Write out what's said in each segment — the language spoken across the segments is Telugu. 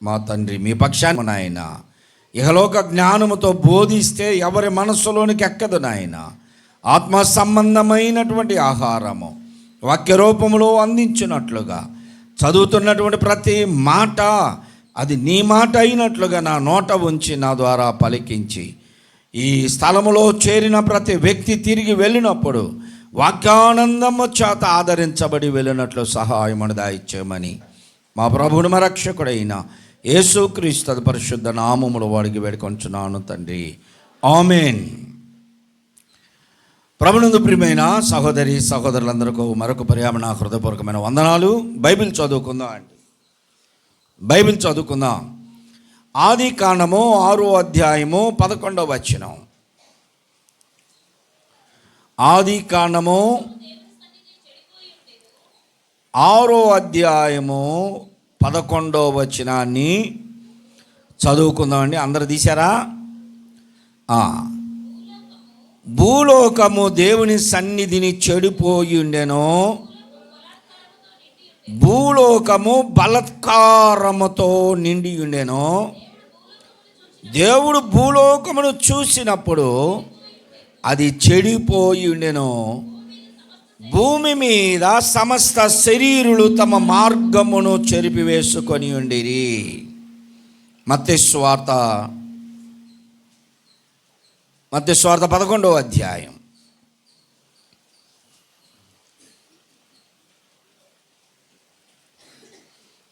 మా తండ్రి, మీ పక్షాన నాయన ఇహలోక జ్ఞానముతో బోధిస్తే ఎవరి మనస్సులోనికి ఎక్కదు నాయన. ఆత్మ సంబంధమైనటువంటి ఆహారము వాక్య రూపంలో అందించినట్లుగా చదువుతున్నటువంటి ప్రతి మాట అది నీ మాట అయినట్లుగా నా నోట ఉంచి నా ద్వారా పలికించి ఈ స్థలములో చేరిన ప్రతి వ్యక్తి తిరిగి వెళ్ళినప్పుడు వాక్యానందము చేత ఆదరించబడి వెళ్ళినట్లు సహాయం దయచేయమని మా ప్రభువుని మా రక్షకుడైన యేసుక్రీస్తు పరిశుద్ధ నామములో వాడికి వేడుకొంచున్నాను తండ్రి, ఆమేన్. ప్రభునందు ప్రియమైన సహోదరి సహోదరులందరికీ మరొక పర్యామ నా హృదయపూర్వకమైన వందనాలు. బైబిల్ చదువుకుందాం అండి, బైబిల్ చదువుకుందాం. ఆది కాండము 6వ అధ్యాయము 11వ వచనం. ఆది కాండము 6వ అధ్యాయము 11వ వచనాన్ని చదువుకుందామండి. అందరు తీశారా? భూలోకము దేవుని సన్నిధిని చెడిపోయి ఉండెను, భూలోకము బలత్కారముతో నిండి ఉండెను. దేవుడు భూలోకమును చూసినప్పుడు అది చెడిపోయి ఉండెను. భూమి మీద సమస్త శరీరులు తమ మార్గమును చెరిపివేసుకొని ఉండిరి. మత్తయి సువార్త 11వ అధ్యాయం.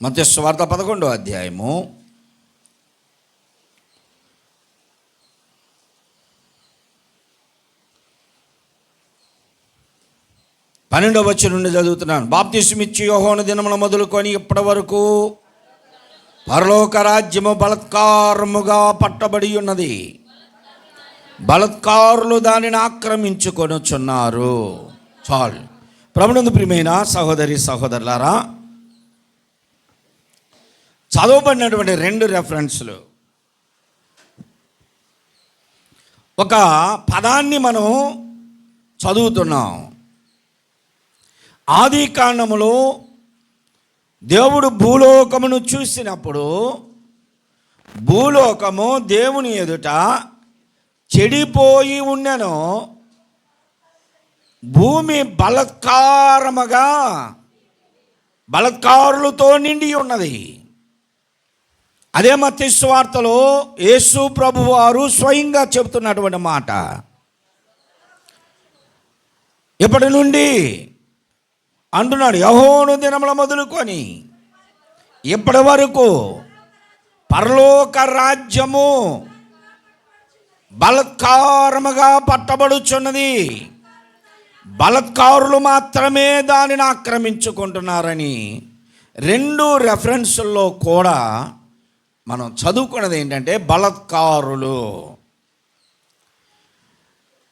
మత్తయి సువార్త 11వ అధ్యాయము 12వ వచనం నుండి చదువుతున్నాను. బాప్తిస్మిచ్చి యోహాను దినమున మొదలుకొని ఇప్పటి వరకు పరలోక రాజ్యము బలత్కారముగా పట్టబడి ఉన్నది, బలత్కారులు దానిని ఆక్రమించుకొనుచున్నారు. చాలు. ప్రభునందు ప్రియమైన సహోదరి సహోదరులారా, చదవబడినటువంటి 2 రెఫరెన్స్లు, ఒక పదాన్ని మనం చదువుతున్నాం. ఆది కాండములో దేవుడు భూలోకమును చూసినప్పుడు భూలోకము దేవుని ఎదుట చెడిపోయి ఉండెను, భూమి బలత్కారులతో నిండి ఉన్నది. అదే మత్తయి సువార్తలో యేసు ప్రభువు వారు స్వయంగా చెబుతున్నటువంటి మాట. ఇప్పటి నుండి అంటున్నాడు, యోహాను దినముల మొదలుకొని ఇప్పటి వరకు పరలోక రాజ్యము బలత్కారముగా పట్టబడుచున్నది, బలత్కారులు మాత్రమే దానిని ఆక్రమించుకుంటున్నారని 2 రెఫరెన్సుల్లో కూడా మనం చదువుకున్నది ఏంటంటే బలత్కారులు.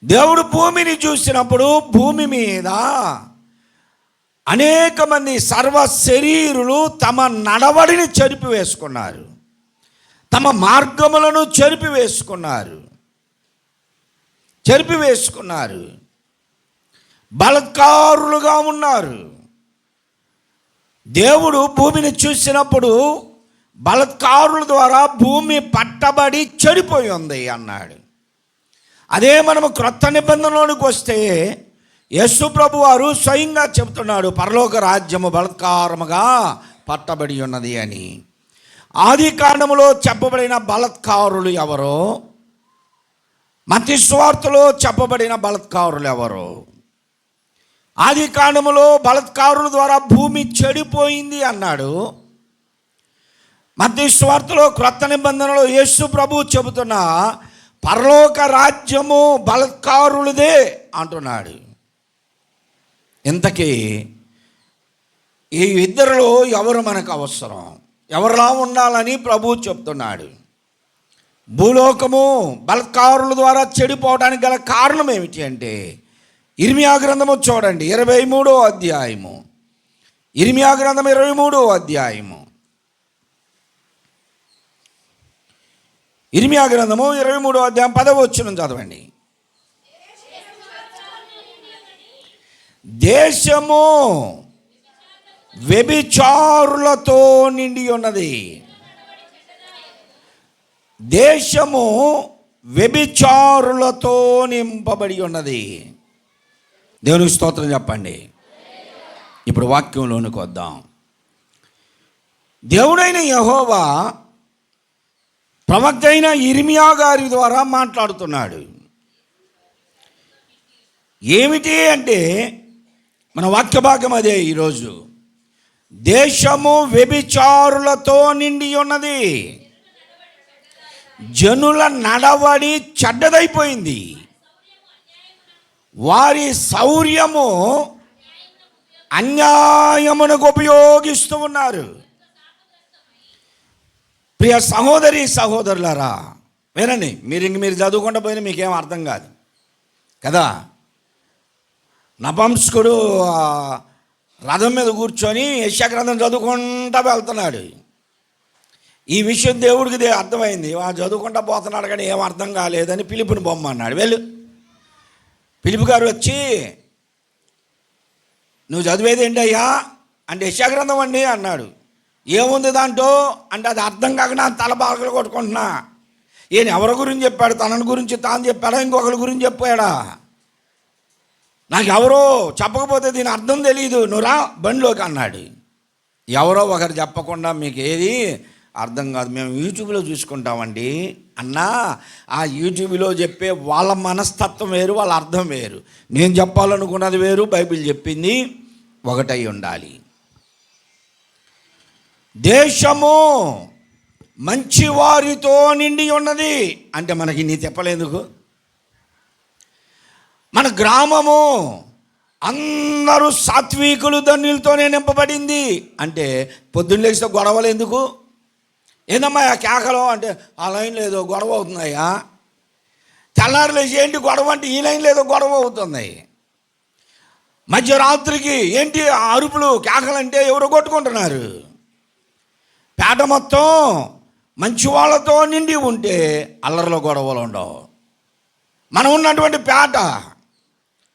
దేవుడు భూమిని చూసినప్పుడు భూమి మీద అనేక మంది సర్వ శరీరులు తమ నడవడిని చెరిపివేసుకున్నారు, తమ మార్గములను చెరిపివేసుకున్నారు, బలత్కారులుగా ఉన్నారు. దేవుడు భూమిని చూసినప్పుడు బలత్కారుల ద్వారా భూమి పట్టబడి చెడిపోయి ఉంది అన్నాడు. అదే మనము క్రొత్త నిబంధనలోనికి వస్తే యేసు ప్రభు వారు స్వయంగా చెబుతున్నాడు, పరలోక రాజ్యము బలత్కారముగా పట్టబడి ఉన్నది అని. ఆది కాండములో చెప్పబడిన బలత్కారులు ఎవరో, మత్తయి సువార్తలో చెప్పబడిన బలత్కారులు ఎవరో? ఆది కాండములో బలత్కారుల ద్వారా భూమి చెడిపోయింది అన్నాడు. మత్తయి సువార్తలో క్రొత్త నిబంధనలో యేసు ప్రభు చెబుతున్న పరలోక రాజ్యము బలత్కారులదే అంటున్నాడు. ఇంతకీ ఈ ఇద్దరిలో ఎవరు మనకు అవసరం, ఎవరిలా ఉండాలని ప్రభు చెప్తున్నాడు? భూలోకము బలత్కారుల ద్వారా చెడిపోవడానికి గల కారణం ఏమిటి అంటే, ఇర్మియా గ్రంథము చూడండి, 23వ అధ్యాయము. ఇర్మియా గ్రంథం 23వ అధ్యాయము. ఇర్మియా గ్రంథము 23వ అధ్యాయం 10వ వచనం చదవండి. దేశము వ్యభిచారులతో నిండి ఉన్నది. దేశము వ్యభిచారులతో నింపబడి ఉన్నది. దేవునికి స్తోత్రం చెప్పండి. ఇప్పుడు వాక్యంలోనికి వద్దాం. దేవుడైన యెహోవా ప్రవక్త అయిన ఇర్మియా గారి ద్వారా మాట్లాడుతున్నాడు. ఏమిటి అంటే మన వాక్య భాగం అదే. ఈరోజు దేశము వ్యభిచారులతో నిండి ఉన్నది, జనుల నడవడి చెడ్డదైపోయింది, వారి శౌర్యము అన్యాయమునకు ఉపయోగిస్తూ ఉన్నారు. ప్రియ సహోదరి సహోదరులారా వినండి, మీరు చదువుకుంటూ పోయినా మీకేం అర్థం కాదు కదా. నపంసకుడు రథం మీద కూర్చొని యెషయా గ్రంథం చదువుకుంటా వెళ్తున్నాడు. ఈ విషయం దేవుడికి అర్థమైంది. చదువుకుంటా పోతున్నాడు కానీ ఏం అర్థం కాలేదని పిలుపుని బొమ్మన్నాడు. వెళ్ళు. పిలుపు గారు వచ్చి, నువ్వు చదివేది ఏంటయ్యా అంటే యెషయా గ్రంథం అండి అన్నాడు. ఏముంది దాంట్లో అంటే అది అర్థం కాక నా తల బాగలు కొట్టుకుంటున్నా. ఈయన ఎవరి గురించి చెప్పాడు? తనని గురించి తాను చెప్పాడా, ఇంకొకరి గురించి చెప్పాడా? నాకు ఎవరో చెప్పకపోతే దీని అర్థం తెలియదు, నువ్వు రా బండిలోకి అన్నాడు. ఎవరో ఒకరు చెప్పకుండా మీకు ఏది అర్థం కాదు, మేము యూట్యూబ్లో చూసుకుంటామండి అన్నా. ఆ యూట్యూబ్లో చెప్పే వాళ్ళ మనస్తత్వం వేరు, వాళ్ళ అర్థం వేరు. నేను చెప్పాలనుకున్నది వేరు, బైబిల్ చెప్పింది ఒకటై ఉండాలి. దేశము మంచి వారితో నిండి ఉన్నది అంటే మనకి నీ చెప్పలేందుకు. మన గ్రామము అందరూ సాత్వికులు ధన్యులతోనే నింపబడింది అంటే పొద్దున్న లేస్తే గొడవలు ఎందుకు? ఏందమ్మా ఆ కేకలు అంటే ఆ లైన్లో ఏదో గొడవ అవుతున్నాయా? తెల్లారు లేచి ఏంటి గొడవ అంటే ఈ లైన్లో ఏదో గొడవ అవుతుంది. మధ్యరాత్రికి ఏంటి ఆ అరుపులు కేకలు అంటే ఎవరో కొట్టుకుంటున్నారు. పేట మొత్తం మంచి వాళ్ళతో నిండి ఉంటే అల్లరిలో గొడవలు ఉండవు. మనం ఉన్నటువంటి పేట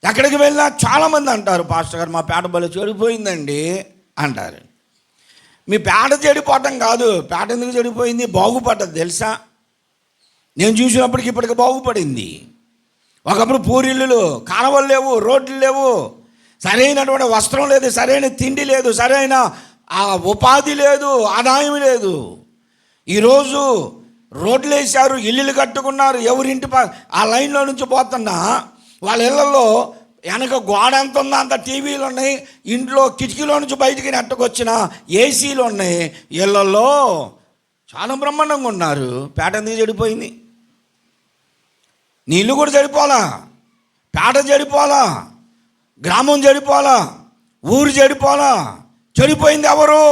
ఎక్కడికి వెళ్ళినా చాలామంది అంటారు, పాస్టర్ గారు మా పేట బలి చెడిపోయిందండి అంటారు. మీ పేట చెడిపోవటం కాదు, పేట ఎందుకు చెడిపోయింది? బాగుపడ్డది తెలుసా? నేను చూసినప్పటికి ఇప్పటికి బాగుపడింది. ఒకప్పుడు పూరిల్లులు, కాలువలు లేవు, రోడ్లు లేవు, సరైనటువంటి వస్త్రం లేదు, సరైన తిండి లేదు, సరైన ఉపాధి లేదు, ఆదాయం లేదు. ఈరోజు రోడ్లు వేశారు, ఇల్లులు కట్టుకున్నారు. ఎవరింటి ఆ లైన్లో నుంచి పోతున్నా వాళ్ళ ఇళ్లలో వెనక గోడ ఎంత ఉందో అంత టీవీలు ఉన్నాయి, ఇంట్లో కిటికీలో నుంచి బయటికి నెట్టకొచ్చిన ఏసీలు ఉన్నాయి, ఇళ్లలో చాలా బ్రహ్మాండంగా ఉన్నారు. పేట ఎందుకు చెడిపోయింది? నీ ఇల్లు కూడా చెడిపోలా, పేట చెడిపోలా, గ్రామం చెడిపోలా, ఊరు చెడిపోలా. చెడిపోయింది ఎవరు?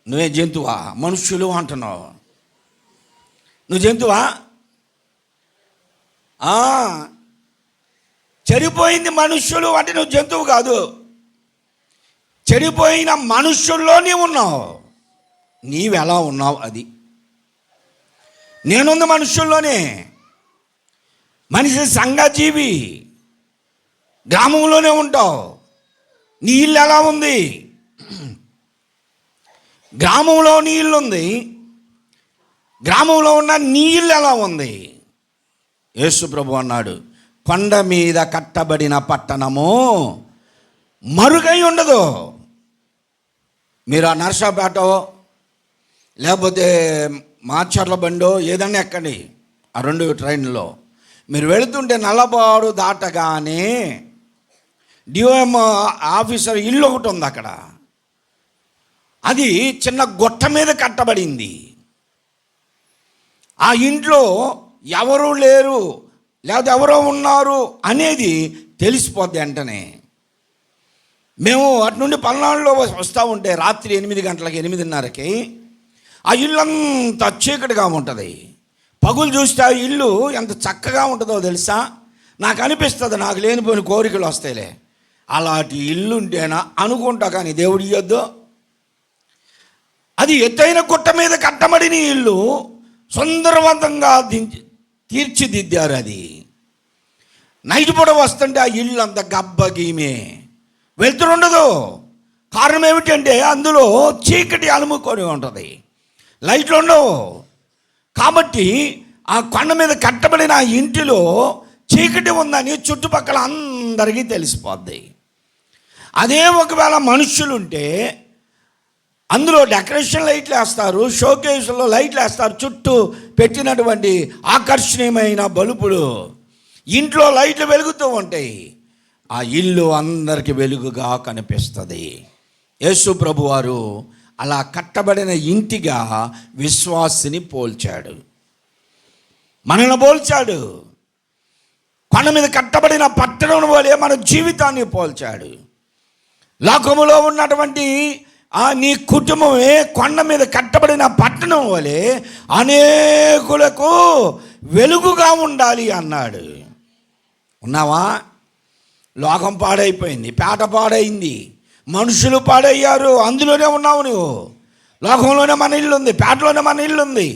నువ్వే జంతువా? మనుష్యులు అంటున్నావు. నువ్వు జంతువా? చెడిపోయింది మనుష్యులు అంటే నువ్వు జంతువు కాదు. చెడిపోయిన మనుష్యుల్లో నీవు ఉన్నావు. నీవెలా ఉన్నావు అది. నేనుంది మనుష్యుల్లోనే. మనిషి సంఘజీవి, గ్రామంలోనే ఉంటావు. నీ ఇల్లు ఎలా ఉంది? గ్రామంలో నీ ఇల్లు ఉంది, గ్రామంలో ఉన్న నీ ఇల్లు ఎలా ఉంది? యేసు ప్రభు అన్నాడు, కొండ మీద కట్టబడిన పట్టణము మరుగై ఉండదు. మీరు ఆ నర్సాపేటో లేకపోతే మాచర్ల బండో ఏదన్నా ఎక్కండి, ఆ 2 ట్రైన్లో మీరు వెళుతుంటే నల్లబాడు దాటగానే డిఓఎం ఆఫీసర్ ఇల్లు ఒకటి ఉంది అక్కడ. అది చిన్న గొట్ట మీద కట్టబడింది. ఆ ఇంట్లో ఎవరు లేరు లేకపోతే ఎవరో ఉన్నారు అనేది తెలిసిపోద్ది వెంటనే. మేము అటు నుండి పల్నాడులో వస్తూ ఉంటే రాత్రి 8 గంటలకి 8:30కి ఆ ఇల్లు అంతా చీకటిగా ఉంటుంది. పగులు చూస్తే ఆ ఇల్లు ఎంత చక్కగా ఉంటుందో తెలుసా? నాకు అనిపిస్తుంది, నాకు లేనిపోయిన కోరికలు వస్తాయిలే, అలాంటి ఇల్లు ఉంటేనా అనుకుంటా. కానీ దేవుడు ఇయ్యొద్దు. అది ఎత్తైన గుట్ట మీద కట్టబడిన ఇల్లు, సుందరవంతంగా తీర్చిదిద్దారు. అది నైట్ పూట వస్తుంటే ఆ ఇల్లు అంత గబ్బగీమే, వెళ్తుండదు. కారణం ఏమిటంటే అందులో చీకటి అలుముకొని ఉంటుంది. లైట్లు ఉండవు. కాబట్టి ఆ కొండ మీద కట్టబడిన ఆ ఇంటిలో చీకటి ఉందని చుట్టుపక్కల అందరికీ తెలిసిపోద్ది. అదే ఒకవేళ మనుషులుంటే అందులో డెకరేషన్ లైట్లు వేస్తారు, షోకేసులో లైట్లు వేస్తారు, చుట్టూ పెట్టినటువంటి ఆకర్షణీయమైన బల్బులు, ఇంట్లో లైట్లు వెలుగుతూ ఉంటాయి. ఆ ఇల్లు అందరికి వెలుగుగా కనిపిస్తుంది. యేసు ప్రభు వారు అలా కట్టబడిన ఇంటిగా విశ్వాసిని పోల్చాడు, మనల్ని పోల్చాడు. కొండ మీద కట్టబడిన పట్టణం వలె మన జీవితాన్ని పోల్చాడు. లోకములో ఉన్నటువంటి నీ కుటుంబమే కొండ మీద కట్టబడిన పట్టణం వలె అనేకులకు వెలుగుగా ఉండాలి అన్నాడు. ఉన్నావా? లోకం పాడైపోయింది, పేట పాడైంది, మనుషులు పాడయ్యారు, అందులోనే ఉన్నావు నువ్వు. లోకంలోనే మన ఇల్లు ఉంది, పేటలోనే మన ఇల్లు ఉంది,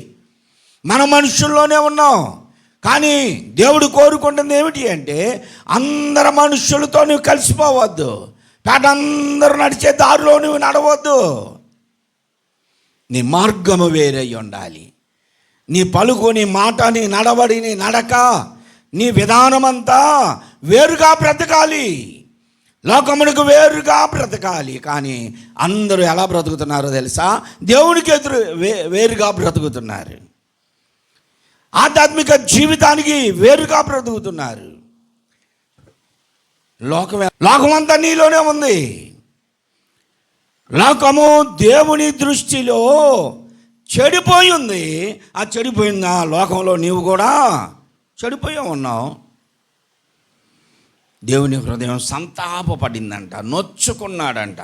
మన మనుషుల్లోనే ఉన్నాం. కానీ దేవుడు కోరుకుంటుంది ఏమిటి అంటే అందరు మనుషులతో నువ్వు కలిసిపోవద్దు, పేట అందరూ నడిచే దారిలో నువ్వు నడవద్దు. నీ మార్గము వేరే ఉండాలి. నీ పలుకు, నీ మాట, నీ నడవడి, నీ నడక, నీ విధానమంతా వేరుగా బ్రతకాలి. లోకమునకు వేరుగా బ్రతకాలి. కానీ అందరూ ఎలా బ్రతుకుతున్నారో తెలుసా? దేవునికి ఎదురు వేరుగా బ్రతుకుతున్నారు. ఆధ్యాత్మిక జీవితానికి వేరుగా బ్రతుకుతున్నారు. లోకమంతా నీలోనే ఉంది. లోకము దేవుని దృష్టిలో చెడిపోయి ఉంది. ఆ చెడిపోయిన లోకంలో నీవు కూడా చెడిపోయి ఉన్నావు. దేవుని హృదయం సంతాపపడిందంట, నొచ్చుకున్నాడంట.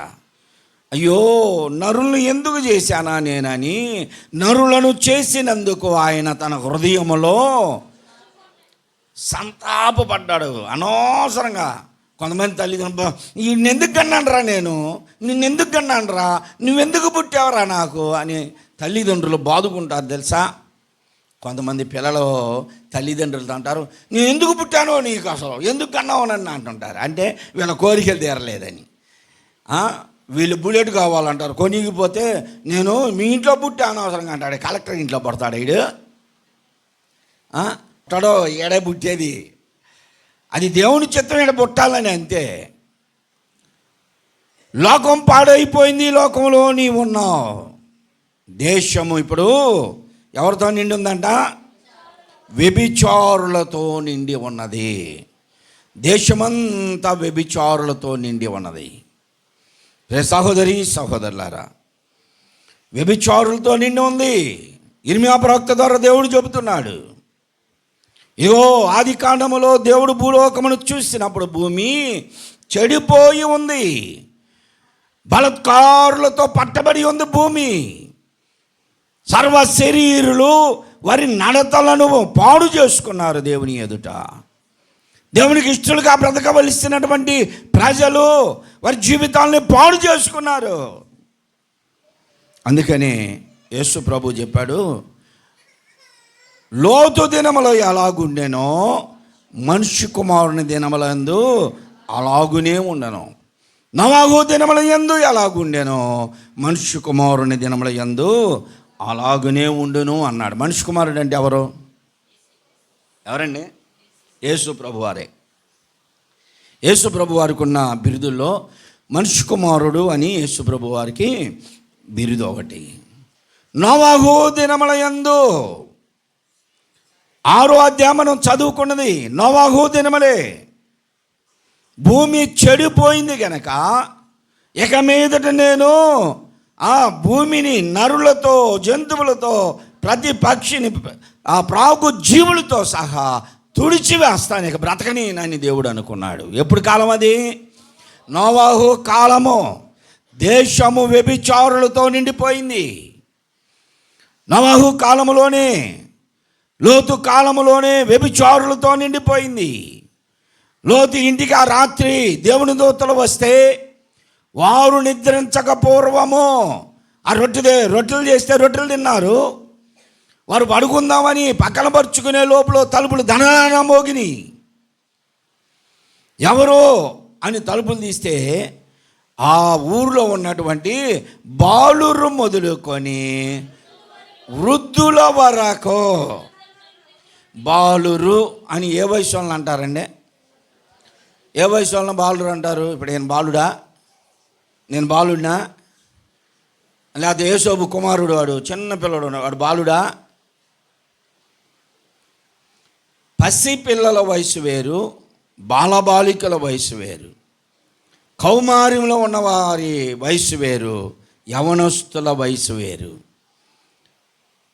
అయ్యో, నరులను ఎందుకు చేశానా నేనని నరులను చేసినందుకు ఆయన తన హృదయములో సంతాపపడ్డాడు. అనవసరంగా కొంతమంది తల్లిదండ్రులు, నిన్నెందుకు కన్నానరా, నిన్నెందుకు కన్నానరా, నువ్వెందుకు పుట్టావరా నాకు అని తల్లిదండ్రులు బాదుకుంటారు తెలుసా. కొంతమంది పిల్లలు తల్లిదండ్రులతో అంటారు, నేను ఎందుకు పుట్టానో నీకు అసలు ఎందుకు కన్నావు అని అంటుంటారు. అంటే వీళ్ళ కోరికలు తీరలేదని. వీళ్ళు బుల్లెట్ కావాలంటారు, కొనిగిపోతే నేను మీ ఇంట్లో పుట్టాను అవసరంగా అంటాడు. కలెక్టర్ ఇంట్లో పడతాడు వీడు. పుట్టడో ఏడే పుట్టేది, అది దేవుని చిత్తం ఈడ పుట్టాలని అంతే. లోకం పాడైపోయింది, లోకంలో నీవు ఉన్నావు. దేశము ఇప్పుడు ఎవరితో నిండి ఉందంట? వ్యభిచారులతో నిండి ఉన్నది. దేశమంతా వ్యభిచారులతో నిండి ఉన్నది. సహోదరి సహోదరులారా, వ్యభిచారులతో నిండి ఉంది. ఇర్మియా ప్రవక్త ద్వారా దేవుడు చెబుతున్నాడు, ఇగో ఆది కాండములో దేవుడు భూలోకమును చూసినప్పుడు భూమి చెడిపోయి ఉంది, బలత్కారులతో పట్టబడి ఉంది భూమి. సర్వ శరీరులు వారి నడతలను పాడు చేసుకున్నారు దేవుని ఎదుట. దేవునికి ఇష్టలుగా బ్రతకవలసినటువంటి ప్రజలు వారి జీవితాలని పాడు చేసుకున్నారు. అందుకని యేసు ప్రభు చెప్పాడు, లోతు దినములో ఎలాగుండెనో మనుష్య కుమారుని దినములందు అలాగునే ఉండను. నోవహు దినముల యందు ఎలాగుండెనో మనుష్య కుమారుని దినముల యందు అలాగునే ఉండును అన్నాడు. మనిషి కుమారుడు అంటే ఎవరండి? యేసు ప్రభు వారే. యేసు ప్రభు వారికి ఉన్న బిరుదుల్లో మనిషి కుమారుడు అని యేసు ప్రభు వారికి బిరుదు ఒకటి. నోవహు దినముల యందు 6వ అధ్యాయం మనం చదువుకున్నది నోవహు దినములే. భూమి చెడిపోయింది గనక ఇక మీదట నేను ఆ భూమిని నరులతో, జంతువులతో, ప్రతి పక్షిని, ఆ ప్రాకు జీవులతో సహా తుడిచివేస్తాను, ఇక బ్రతకని దేవుడు అనుకున్నాడు. ఎప్పుడు కాలం అది? నోవహు కాలము. దేశము వ్యభిచారులతో నిండిపోయింది. నోవహు కాలములోనే, లోతు కాలములోనే వ్యభిచారులతో నిండిపోయింది. లోతు ఇంటికి ఆ రాత్రి దేవుని దూతలు వస్తే వారు నిద్రించక పూర్వము ఆ రొట్టెలు చేస్తే రొట్టెలు తిన్నారు. వారు పడుకుందామని పక్కన పరుచుకునే లోపల తలుపులు ధనాన మోగిని. ఎవరు అని తలుపులు తీస్తే ఆ ఊరిలో ఉన్నటువంటి బాలురు మొదలుకొని వృద్ధుల వరకు. బాలురు అని ఏ వయసు వాళ్ళని అంటారండి? ఏ వయసు వాళ్ళని బాలురు అంటారు? ఇప్పుడు నేను బాలుడా? నేను బాలుడినా? లేకపోతే యేసోబు కుమారుడు వాడు చిన్న పిల్లడు వాడు బాలుడా? పసిపిల్లల వయసు వేరు, బాలబాలికల వయసు వేరు. కౌమార్యంలో ఉన్నవారి వయసు వేరు, యవనస్తుల వయసు వేరు.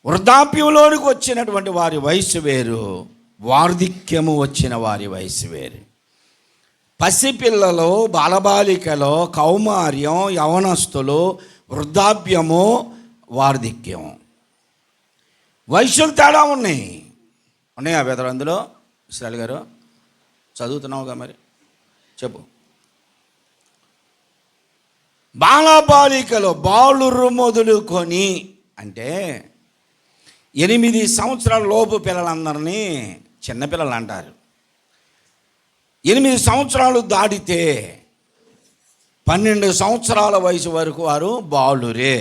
వృద్ధాప్యంలోనికి వచ్చినటువంటి వారి వయసు వేరు, వార్ధక్యము వచ్చిన వారి వయసు వేరు. పసిపిల్లలు, బాలబాలికలు, కౌమార్యం, యవనస్తులు, వృద్ధాప్యము, వార్ధక్యం. వయసులు తేడా ఉన్నాయా బెదరు? అందులో ఇస్రాయల్ గారు చదువుతున్నావుగా, మరి చెప్పు. బాలబాలికలు, బాలురు మొదలుకొని అంటే 8 సంవత్సరాల లోపు పిల్లలందరినీ చిన్నపిల్లలు అంటారు. 8 సంవత్సరాలు దాటితే 12 సంవత్సరాల వయసు వరకు వారు బాలురే.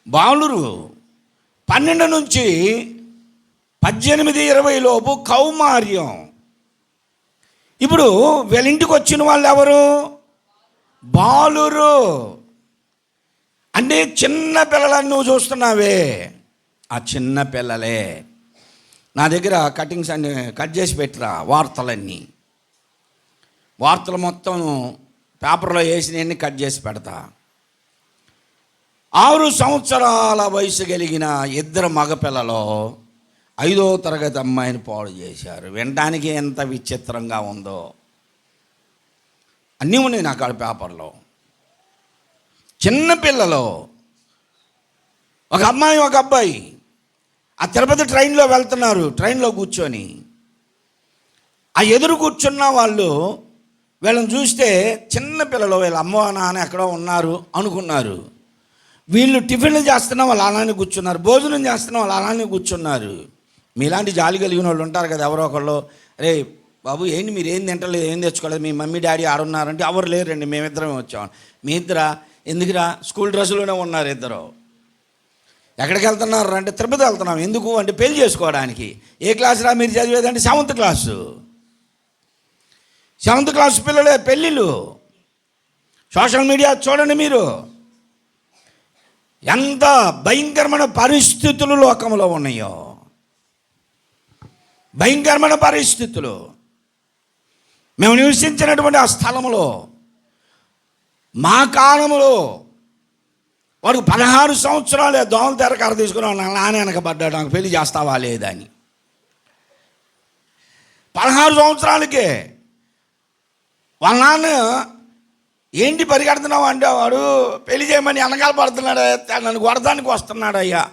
బాలురు 12 నుంచి 18-20 లోపు కౌమార్యం. ఇప్పుడు వీళ్ళింటికి వచ్చిన వాళ్ళు ఎవరు? బాలురు. అంటే చిన్న పిల్లలని నువ్వు చూస్తున్నావే, ఆ చిన్న పిల్లలే. నా దగ్గర కటింగ్స్ అన్ని కట్ చేసి పెట్టిరా, వార్తలు మొత్తం పేపర్లో వేసినవన్నీ కట్ చేసి పెడతా. 6 సంవత్సరాల వయసు కలిగిన 2 మగపిల్లలు 5వ తరగతి అమ్మాయిని పాడు చేశారు. వినడానికి ఎంత విచిత్రంగా ఉందో. అన్నీ ఉన్నాయి నాకు ఆ పేపర్లో. చిన్నపిల్లలు, ఒక అమ్మాయి ఒక అబ్బాయి ఆ తిరుపతి ట్రైన్లో వెళ్తున్నారు. ట్రైన్లో కూర్చొని ఆ ఎదురు కూర్చున్న వాళ్ళు వీళ్ళని చూస్తే చిన్నపిల్లలు, వీళ్ళ అమ్మ నాన్న ఎక్కడో ఉన్నారు అనుకున్నారు. వీళ్ళు టిఫిన్లు చేస్తున్నా వాళ్ళు అలానే కూర్చున్నారు, భోజనం చేస్తున్నా వాళ్ళు అలానే కూర్చున్నారు. మీలాంటి జాలి కలిగిన వాళ్ళు ఉంటారు కదా, ఎవరో ఒకళ్ళు, రే బాబు ఏంటి మీరు ఏం తింటలేదు, ఏం తెచ్చుకోలేదు, మీ మమ్మీ డాడీ ఆడున్నారంటే ఎవరు లేరండి, మేమిద్దరం వచ్చాం. మీ ఇద్దరా? ఎందుకురా? స్కూల్ డ్రెస్సులోనే ఉన్నారు ఇద్దరు. ఎక్కడికి వెళ్తున్నారు అంటే తిరుపతి వెళ్తున్నాం. ఎందుకు అంటే పెళ్లి చేసుకోవడానికి. ఏ క్లాస్ రా మీరు చదివేదంటే 7th క్లాసు. 7th క్లాస్ పిల్లలే పెళ్ళిళ్ళు. సోషల్ మీడియా చూడండి మీరు, ఎంత భయంకరమైన పరిస్థితులు లోకంలో ఉన్నాయో. భయంకరమైన పరిస్థితులు. మేము నివసించినటువంటి ఆ స్థలంలో మా కాలంలో వాడు 16 సంవత్సరాలే దోమల తెరకర తీసుకుని నాన్న వెనకబడ్డాడు, నాకు పెళ్లి చేస్తావా లేదని. 16 సంవత్సరాలకే వాళ్ళ నాన్న ఏంటి పరిగెడుతున్నావు అంటే, వాడు పెళ్లి చేయమని వెనకాల పడుతున్నాడు, నన్ను కొడడానికి వస్తున్నాడు అయ్యా.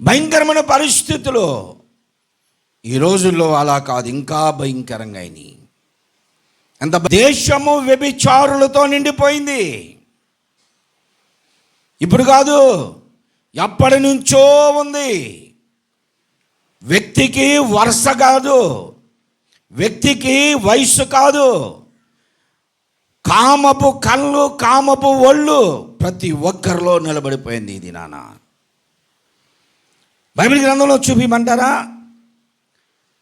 భయంకరమైన పరిస్థితులు. ఈ రోజుల్లో అలా కాదు, ఇంకా భయంకరంగా అయినాయి. ఎంత దేశము వ్యభిచారులతో నిండిపోయింది. ఇప్పుడు కాదు, ఎప్పటి నుంచో ఉంది. వ్యక్తికి వరుస కాదు, వ్యక్తికి వయస్సు కాదు, కామపు కళ్ళు, కామపు ఒళ్ళు ప్రతి ఒక్కరిలో నిలబడిపోయింది ఇది. నాన్న బైబిల్ గ్రంథంలో చూపిమంటారా?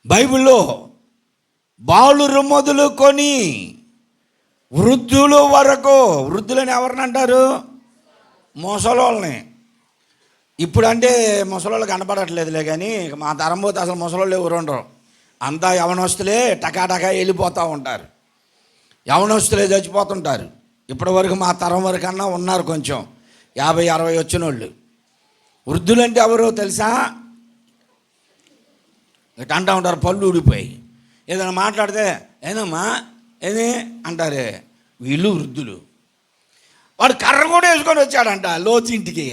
బైబిల్లో బాలురు మొదలుకొని వృద్ధుల వరకు. వృద్ధులని ఎవరిని అంటారు? ముసలోళ్ళని. ఇప్పుడంటే ముసలోళ్ళు కనపడట్లేదులే, కానీ మా తరం పోతే అసలు ముసలోళ్ళు ఎవరు ఉండరు. అంతా యవనస్తులే టకాటకా వెళ్ళిపోతూ ఉంటారు. యవనస్తులే చచ్చిపోతుంటారు. ఇప్పటి వరకు మా తరం వరకు అన్నా ఉన్నారు కొంచెం 50-60 వచ్చిన వాళ్ళు. వృద్ధులంటే ఎవరో తెలుసా? ఇట్లా అంటూ ఉంటారు, పళ్ళు ఊడిపోయి. ఏదైనా మాట్లాడితే ఏదమ్మా ఏది అంటారే, వీళ్ళు వృద్ధులు. వాడు కర్ర కూడా వేసుకొని వచ్చాడంట లోచింటికి.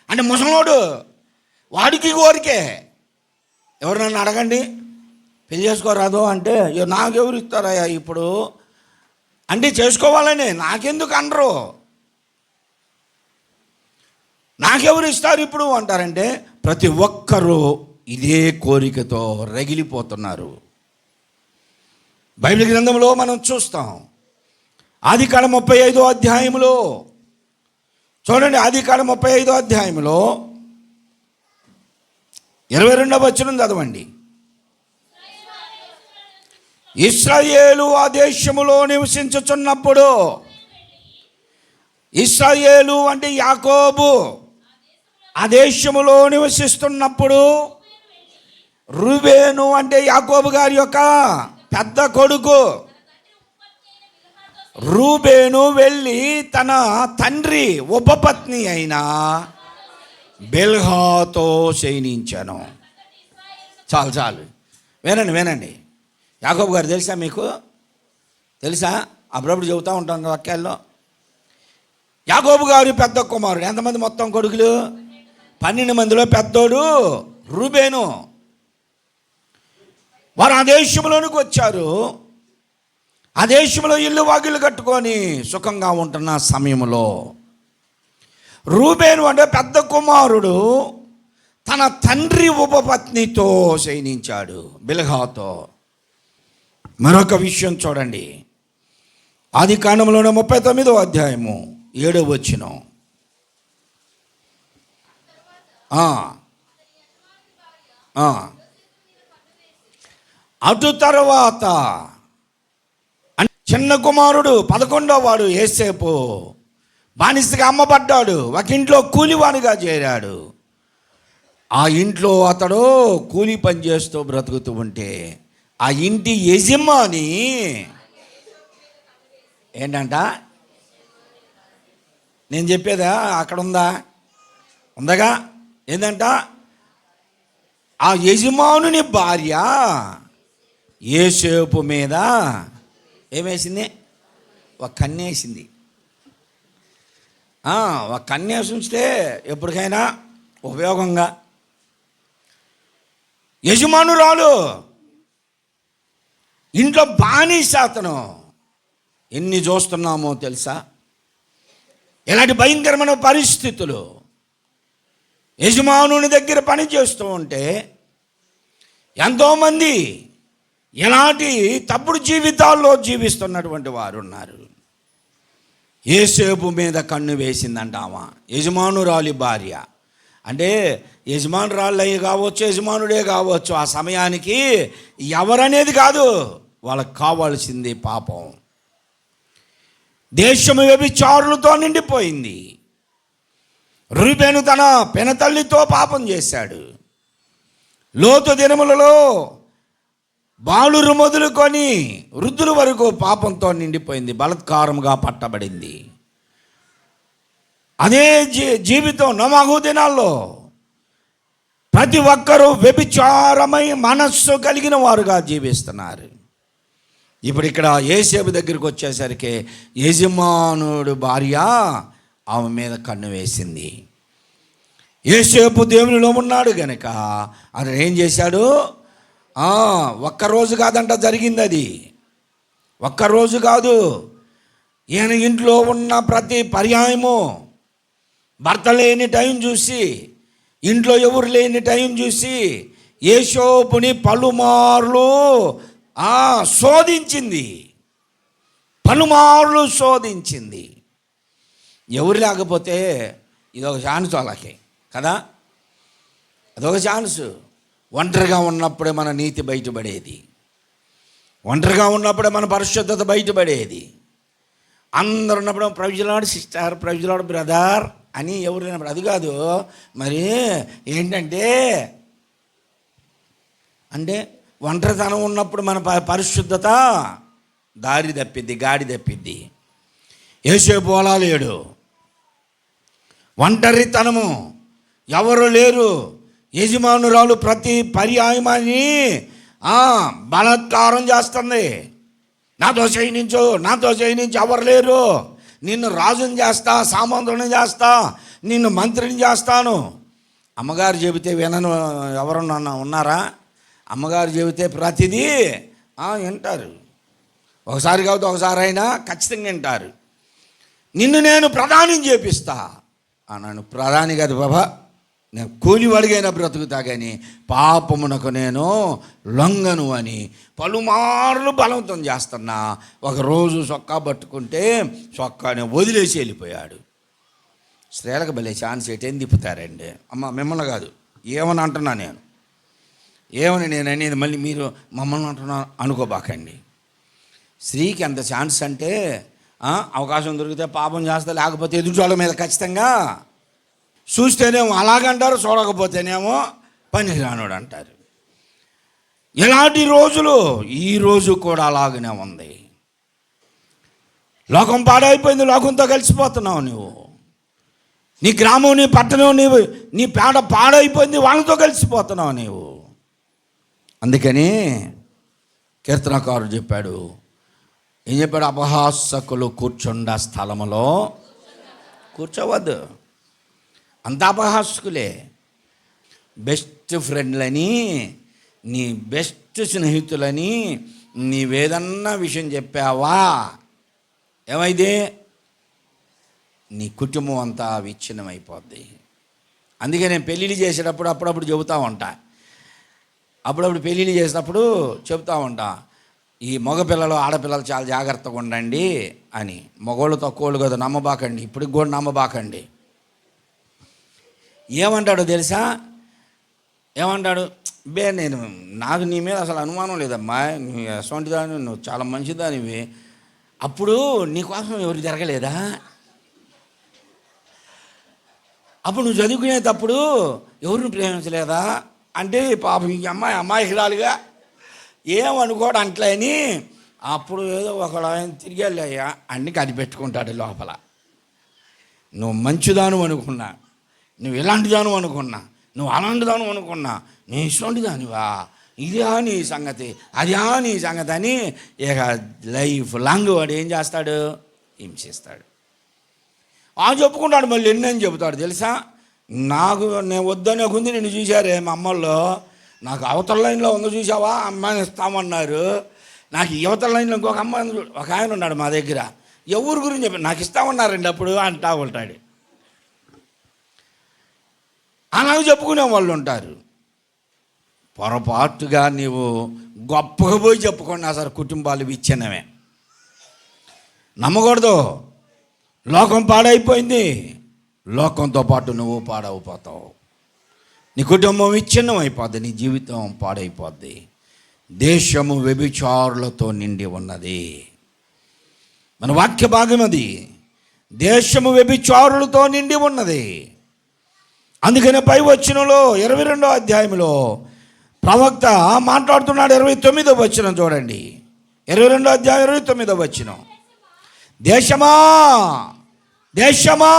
అంటే ముసలోడు, వాడికి కోరికే. ఎవరు నన్ను అడగండి, పెళ్లి చేసుకోరాదు అంటే నాకెవరు ఇస్తారయ్యా ఇప్పుడు అంటే చేసుకోవాలని. నాకెందుకు అనరు, నాకెవరు ఇస్తారు ఇప్పుడు అంటారంటే ప్రతి ఒక్కరూ ఇదే కోరికతో రగిలిపోతున్నారు. బైబిల్ గ్రంథంలో మనం చూస్తాం. ఆదికాండం 35వ అధ్యాయంలో చూడండి, ఆదికాండం 35వ అధ్యాయంలో 22వ వచనం చదవండి. ఇశ్రాయేలు ఆ దేశములో నివసించుచున్నప్పుడు, ఇశ్రాయేలు అంటే యాకోబు ఆ దేశములో నివసిస్తున్నప్పుడు, రూబేను అంటే యాకోబు గారి యొక్క పెద్ద కొడుకు, రూబేను వెళ్ళి తన తండ్రి ఉపపత్ని అయిన బిల్హాతో శయనించాను. చాలు వినండి. యాకోబు గారు తెలుసా మీకు? తెలుసా? అప్పుడప్పుడు చెబుతూ ఉంటాను వాక్యాల్లో. యాకోబు గారు పెద్ద కుమారుడు. ఎంతమంది మొత్తం కొడుకులు? 12 మందిలో పెద్దోడు రూబేను. వారు ఆ దేశంలోనికి వచ్చారు. ఆ దేశంలో ఇల్లు వాకిళ్ళు కట్టుకొని సుఖంగా ఉంటున్న సమయంలో రూబేను అంటే పెద్ద కుమారుడు తన తండ్రి ఉపపత్నితో శయనించాడు, బిల్హాతో. మరొక విషయం చూడండి, ఆదికాండంలోని 39వ అధ్యాయము 7వ వచనం. అటు తర్వాత చిన్న కుమారుడు 11వ వాడు యోసేపు బానిసగా అమ్మబడ్డాడు. ఒక ఇంట్లో కూలివానిగా చేరాడు. ఆ ఇంట్లో అతడు కూలి పని చేస్తూ బ్రతుకుతూ ఉంటే ఆ ఇంటి యజమాని ఏంటంట? నేను చెప్పేదా అక్కడ ఉందగా? ఏంటంట? ఆ యజమానుని భార్య యోసేపు మీద ఏమేసింది? ఒక కన్నేసింది. ఒక కన్నేసి ఉంచితే ఎప్పటికైనా ఉపయోగంగా. యజమానురాలు ఇంట్లో బానిస అతను. ఎన్ని చూస్తున్నామో తెలుసా? ఇలాంటి భయంకరమైన పరిస్థితులు. యజమానుని దగ్గర పని చేస్తూ ఉంటే ఎంతోమంది ఎలాంటి తప్పుడు జీవితాల్లో జీవిస్తున్నటువంటి వారు ఉన్నారు. యోసేపు మీద కన్ను వేసిందంట ఆమె, యజమానురాలి భార్య. అంటే యజమానురాళ్ళు అయ్యి కావచ్చు, యజమానుడే కావచ్చు. ఆ సమయానికి ఎవరనేది కాదు, వాళ్ళకి కావాల్సింది పాపం. దేశము వ్యభిచారులతో నిండిపోయింది. రూబేను తన పెనతల్లితో పాపం చేశాడు. లోతు దినములలో బాలురు మొదలుకొని వృద్ధుల వరకు పాపంతో నిండిపోయింది, బలాత్కారంగా పట్టబడింది. అదే జీవితం నోవాహు దినాల్లో ప్రతి ఒక్కరూ వ్యభిచారమై మనస్సు కలిగిన వారుగా జీవిస్తున్నారు. ఇప్పుడు ఇక్కడ యోసేపు దగ్గరికి వచ్చేసరికి యజమానుడు భార్య ఆమె మీద కన్ను వేసింది. యోసేపు దేవునిలో ఉన్నాడు గనక అతను ఏం చేశాడు? ఒక్కరోజు కాదంట జరిగింది అది. ఒక్కరోజు కాదు, ఈయన ఇంట్లో ఉన్న ప్రతి పర్యాయము భర్త లేని టైం చూసి, ఇంట్లో ఎవరు లేని టైం చూసి యోసేపుని పలుమార్లు శోధించింది. ఎవరు లేకపోతే ఇదొక ఛాన్స్ వాళ్ళకి కదా, అదొక ఛాన్స్. ఒంటరిగా ఉన్నప్పుడే మన నీతి బయటపడేది, ఒంటరిగా ఉన్నప్పుడే మన పరిశుద్ధత బయటపడేది. అందరు ఉన్నప్పుడు ప్రజలాడు సిస్టర్, ప్రజలాడు బ్రదర్ అని ఎవరైనప్పుడు అది కాదు. మరి ఏంటంటే ఒంటరితనం ఉన్నప్పుడు మన పరిశుద్ధత గాడి తప్పిద్ది. యోసేపు అలా లేడు. ఒంటరితనము, ఎవరు లేరు. యజమానురాలు ప్రతి పర్యాయమాన్ని బలాత్కారం చేస్తుంది. నాతో చేయనించు, ఎవరు లేరు. నిన్ను రాజుని చేస్తా, సామంతుని చేస్తా, నిన్ను మంత్రిని చేస్తాను. అమ్మగారు చెబితే వినను ఎవరన్నా ఉన్నారా? అమ్మగారు చెబితే ప్రతిదీ వింటారు. ఒకసారి కాదు ఒకసారి అయినా ఖచ్చితంగా వింటారు. నిన్ను నేను ప్రధాని చేపిస్తా అన్నాను. ప్రధాని కాదు బాబా, నేను కూలివాడిగైనా బ్రతుకుతా కానీ పాపమునకు నేను లొంగను అని పలుమార్లు బలవంతం చేస్తున్నా. ఒకరోజు చొక్కా పట్టుకుంటే చొక్కాని వదిలేసి వెళ్ళిపోయాడు. స్త్రీలకు భలే ఛాన్స్ ఏం తిప్పుతారండి. అమ్మ మిమ్మల్ని కాదు, ఏమని అంటున్నా నేను, ఏమని నేను అనేది మళ్ళీ మీరు మమ్మల్ని అంటున్నా అనుకోబాకండి. స్త్రీకి ఎంత ఛాన్స్ అంటే అవకాశం దొరికితే పాపం చేస్తా, లేకపోతే ఎదుటి మీద ఖచ్చితంగా చూస్తేనేమో అలాగంటారు, చూడకపోతేనేమో పని రానోడు అంటారు. ఇలాంటి రోజులు ఈ రోజు కూడా అలాగనే ఉంది. లోకం పాడైపోయింది, లోకంతో కలిసిపోతున్నావు నువ్వు. నీ గ్రామం, నీ పట్టణం, నీ పేడ పాడైపోయింది, వాళ్ళతో కలిసిపోతున్నావు నీవు. అందుకని కీర్తనకారుడు చెప్పాడు, ఏం చెప్పాడు? అపహాసకులు కూర్చుండ స్థలములో కూర్చోవద్దు. అంత అపహాసకులే. బెస్ట్ ఫ్రెండ్లని, నీ బెస్ట్ స్నేహితులని నీవేదన్నా విషయం చెప్పావా, ఏమైంది? నీ కుటుంబం అంతా విచ్ఛిన్నమైపోద్ది. అందుకే నేను పెళ్ళిళ్ళు చేసేటప్పుడు అప్పుడప్పుడు చెబుతూ ఉంటా, అప్పుడప్పుడు పెళ్ళిళ్ళు చేసినప్పుడు చెబుతూ ఉంటా, ఈ మగపిల్లలు ఆడపిల్లలు చాలా జాగ్రత్తగా ఉండండి అని. మగవాళ్ళు తక్కువళ్ళు కదా, నమ్మబాకండి, ఇప్పటికి కూడా నమ్మబాకండి. ఏమంటాడో తెలుసా? ఏమంటాడు? నాకు నీ మీద అసలు అనుమానం లేదమ్మా, నువ్వు అసొంటి దాని, నువ్వు చాలా మంచిదానివి, అప్పుడు నీకోసం ఎవరు జరగలేదా? అప్పుడు నువ్వు చదువుకునేటప్పుడు ఎవరిని ప్రేమించలేదా అంటే, పాపం ఈ అమ్మాయికిరాలుగా ఏమనుకోడు అంట్లే అని అప్పుడు ఏదో ఒకడు ఆయన తిరిగి వెళ్ళాయా అన్ని కనిపెట్టుకుంటాడు లోపల. నువ్వు మంచిదాను అనుకున్నా, నువ్వు ఇలాంటిదాను అనుకున్నా, నువ్వు అలాంటిదాను అనుకున్నా, నీ ఇష్టంటి దానివా, ఇదా నీ సంగతి, అదా నీ సంగతి అని ఇక లైఫ్ లాంగ్ వాడు ఏం చేస్తాడు? హింసిస్తాడు. చెప్పుకుంటాడు. మళ్ళీ ఎన్నని చెబుతాడు తెలుసా? నేను వద్దనే ఉంది, నిన్ను చూశారే మా అమ్మల్లో, నాకు అవతల లైన్లో ఉందో చూసావా, అమ్మాయిని ఇస్తామన్నారు, నాకు యువతల లైన్లో ఇంకొక అమ్మాయి, ఒక ఆయన ఉన్నాడు మా దగ్గర, ఎవరి గురించి చెప్పి నాకు ఇస్తామన్నారండి అప్పుడు అంటా ఉంటాడు. అలాగే చెప్పుకునే వాళ్ళు ఉంటారు. పొరపాటుగా నీవు గొప్పగా పోయి చెప్పుకోండి, అసలు కుటుంబాలు విచ్ఛిన్నమే. నమ్మకూడదు. లోకం పాడైపోయింది, లోకంతో పాటు నువ్వు పాడైపోతావు. నీ కుటుంబం విచ్ఛిన్నం అయిపోద్ది, నీ జీవితం పాడైపోద్ది. దేశము వ్యభిచారులతో నిండి ఉన్నది. మన వాక్య భాగం అది. దేశము వ్యభిచారులతో నిండి ఉన్నది. అందుకనే పై వచనంలో 22వ అధ్యాయంలో ప్రవక్త మాట్లాడుతున్నాడు. 29వ వచనం చూడండి. 22వ అధ్యాయం 29వ వచనం. దేశమా దేశమా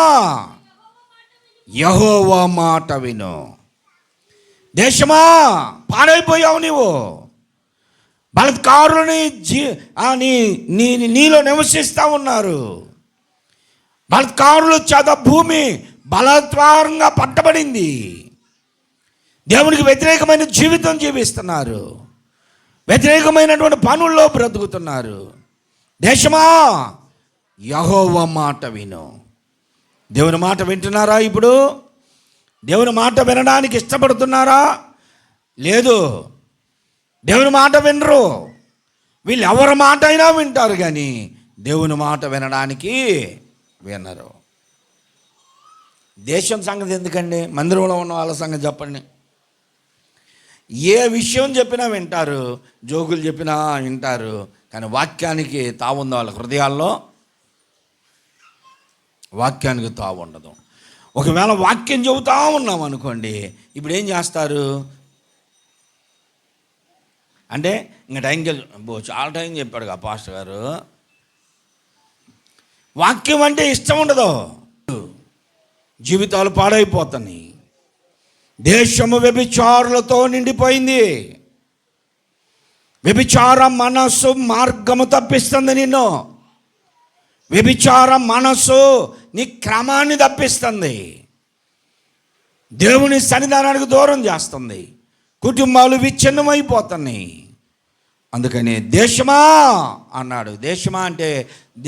యెహోవా మాట విను. దేశమా పాడైపోయావు నీవు. బలాత్కారులని నీలో నివసిస్తూ ఉన్నారు. బలాత్కారుల చేత భూమి బలాత్కారంగా పట్టబడింది. దేవునికి వ్యతిరేకమైన జీవితం జీవిస్తున్నారు, వ్యతిరేకమైనటువంటి పనుల్లో బ్రతుకుతున్నారు. దేశమా యెహోవా మాట విను. దేవుని మాట వింటున్నారా? ఇప్పుడు దేవుని మాట వినడానికి ఇష్టపడుతున్నారా? లేదు, దేవుని మాట వినరు. వీళ్ళు ఎవరి మాట అయినా వింటారు కానీ దేవుని మాట వినడానికి వినరు. దేశం సంగతి ఎందుకండి, మందిరంలో ఉన్న వాళ్ళ సంగతి చెప్పండి. ఏ విషయం చెప్పినా వింటారు, జోకులు చెప్పినా వింటారు, కానీ వాక్యానికి తావుంది వాళ్ళ హృదయాల్లో, వాక్యానికి తావు ఉండదు. ఒకవేళ వాక్యం చెబుతా ఉన్నాం అనుకోండి, ఇప్పుడు ఏం చేస్తారు అంటే ఇంకా టైం చాలా టైం చెప్పాడు కదా పాస్టర్ గారు. వాక్యం అంటే ఇష్టం ఉండదు, జీవితాలు పాడైపోతాయి. దేశము వ్యభిచారులతో నిండిపోయింది. వ్యభిచార మనస్సు మార్గము తప్పిస్తుంది నిన్ను. వ్యభిచార మనస్సు నీ క్రమాన్ని తప్పిస్తుంది, దేవుని సన్నిధానానికి దూరం చేస్తుంది, కుటుంబాలు విచ్ఛిన్నమైపోతున్నాయి. అందుకని దేశమా అన్నాడు. దేశమా అంటే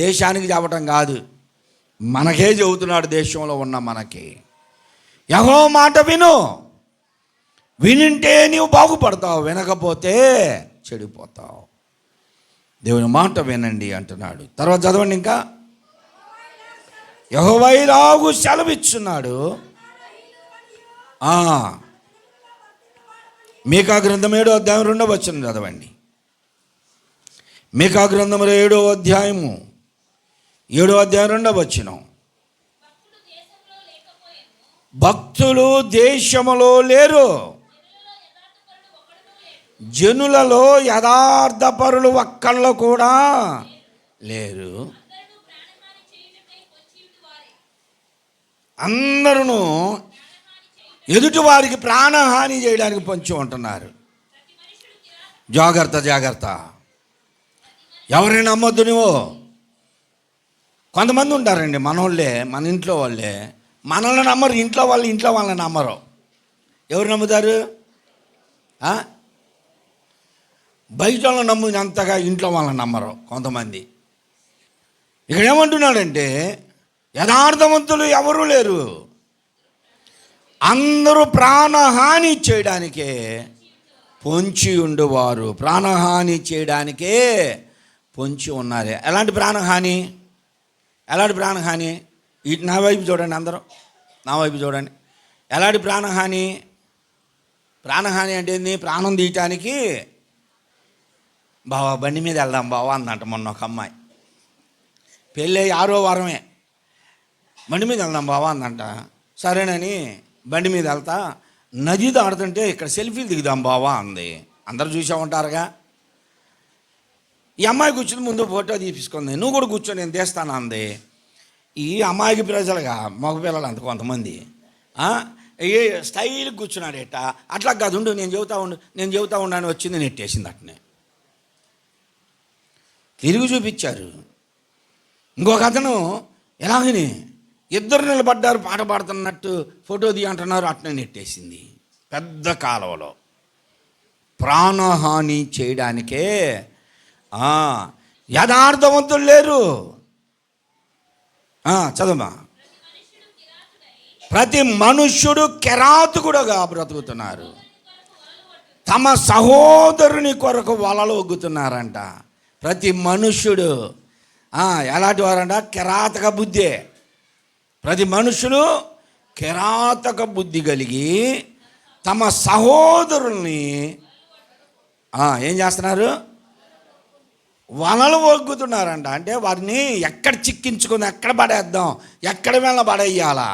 దేశానికి చెప్పటం కాదు, మనకే చెబుతున్నాడు. దేశంలో ఉన్న మనకి యెహోవా మాట విను. వినింటే నీవు బాగుపడతావు, వినకపోతే చెడిపోతావు. దేవుని మాట వినండి అంటున్నాడు. తర్వాత చదవండి ఇంకా. యెహోవా ఇలాగు సెలవిచ్చున్నాడు. మీకా గ్రంథం 7వ అధ్యాయం 2వ వచనం చదవండి. మీకా గ్రంథం 7వ అధ్యాయము 7వ అధ్యాయం 2వ వచనం. భక్తులు దేశములో లేరు, జనులలో యథార్థపరులు ఒక్కళ్ళు కూడా లేరు. అందరూ ఎదుటి వారికి ప్రాణహాని చేయడానికి పొంచి ఉంటున్నారు. జాగ్రత్త జాగ్రత్త, ఎవరిని నమ్మొద్దు నువ్వు. కొంతమంది ఉంటారండి మనోళ్ళే, మన ఇంట్లో వాళ్ళే, మనల్ని నమ్మరు, ఇంట్లో వాళ్ళని నమ్మరు. ఎవరు నమ్ముతారు? బయట వాళ్ళని నమ్మినంతగా ఇంట్లో వాళ్ళని నమ్మరు కొంతమంది. ఇక్కడ ఏమంటున్నాడంటే యథార్థవంతులు ఎవరూ లేరు, అందరూ ప్రాణహాని చేయడానికే పొంచి ఉండేవారు. ప్రాణహాని చేయడానికే పొంచి ఉన్నారు. ఎలాంటి ప్రాణహాని? నా వైపు చూడండి, అందరూ నా వైపు చూడండి. ఎలాంటి ప్రాణహాని? ప్రాణహాని అంటే ఏంది? ప్రాణం తీయటానికి బావా బండి మీద వెళ్దాం బావా అందంట మొన్న ఒక అమ్మాయి. పెళ్ళి 6వ వారమే, బండి మీద వెళ్దాం బావా అందంట. సరేనని బండి మీద వెళ్తా నది దాడుతుంటే ఇక్కడ సెల్ఫీలు దిగుదాం బావా అంది. అందరూ చూసా ఉంటారుగా. ఈ అమ్మాయి కూర్చుని ముందు ఫోటో తీసుకుంది, నువ్వు కూడా కూర్చొని నేను తీస్తాను అంది. ఈ అమ్మాయికి ప్రజలుగా మగపిల్లలు అంత కొంతమంది ఏ స్టైల్కి కూర్చున్నాడేట. అట్లా కాదు, ఉండు నేను చెబుతా ఉండు అని వచ్చింది, నెట్టేసింది. అట్నే తిరిగి చూపించారు. ఇంకొక అతను ఎలాగని ఇద్దరు నిలబడ్డారు, పాట పాడుతున్నట్టు ఫోటో అంటున్నారు, అట్నే నెట్టేసింది పెద్ద కాలువలో. ప్రాణహాని చేయడానికే యథార్థవంతులు లేరు. చదవమా. ప్రతి మనుష్యుడు కిరాతకుడుగా బ్రతుకుతున్నారు, తమ సహోదరుని కొరకు వలలు ఒగ్గుతున్నారంట. ప్రతి మనుష్యుడు ఎలాంటి వారంట? కిరాతక బుద్ధి. ప్రతి మనుషులు కిరాతక బుద్ధి కలిగి తమ సహోదరుల్ని ఏం చేస్తున్నారు? వలలు ఒగ్గుతున్నారంట. అంటే వారిని ఎక్కడ చిక్కించుకుందాం, ఎక్కడ పడేద్దాం, ఎక్కడ వెళ్ళ పడేయాలా,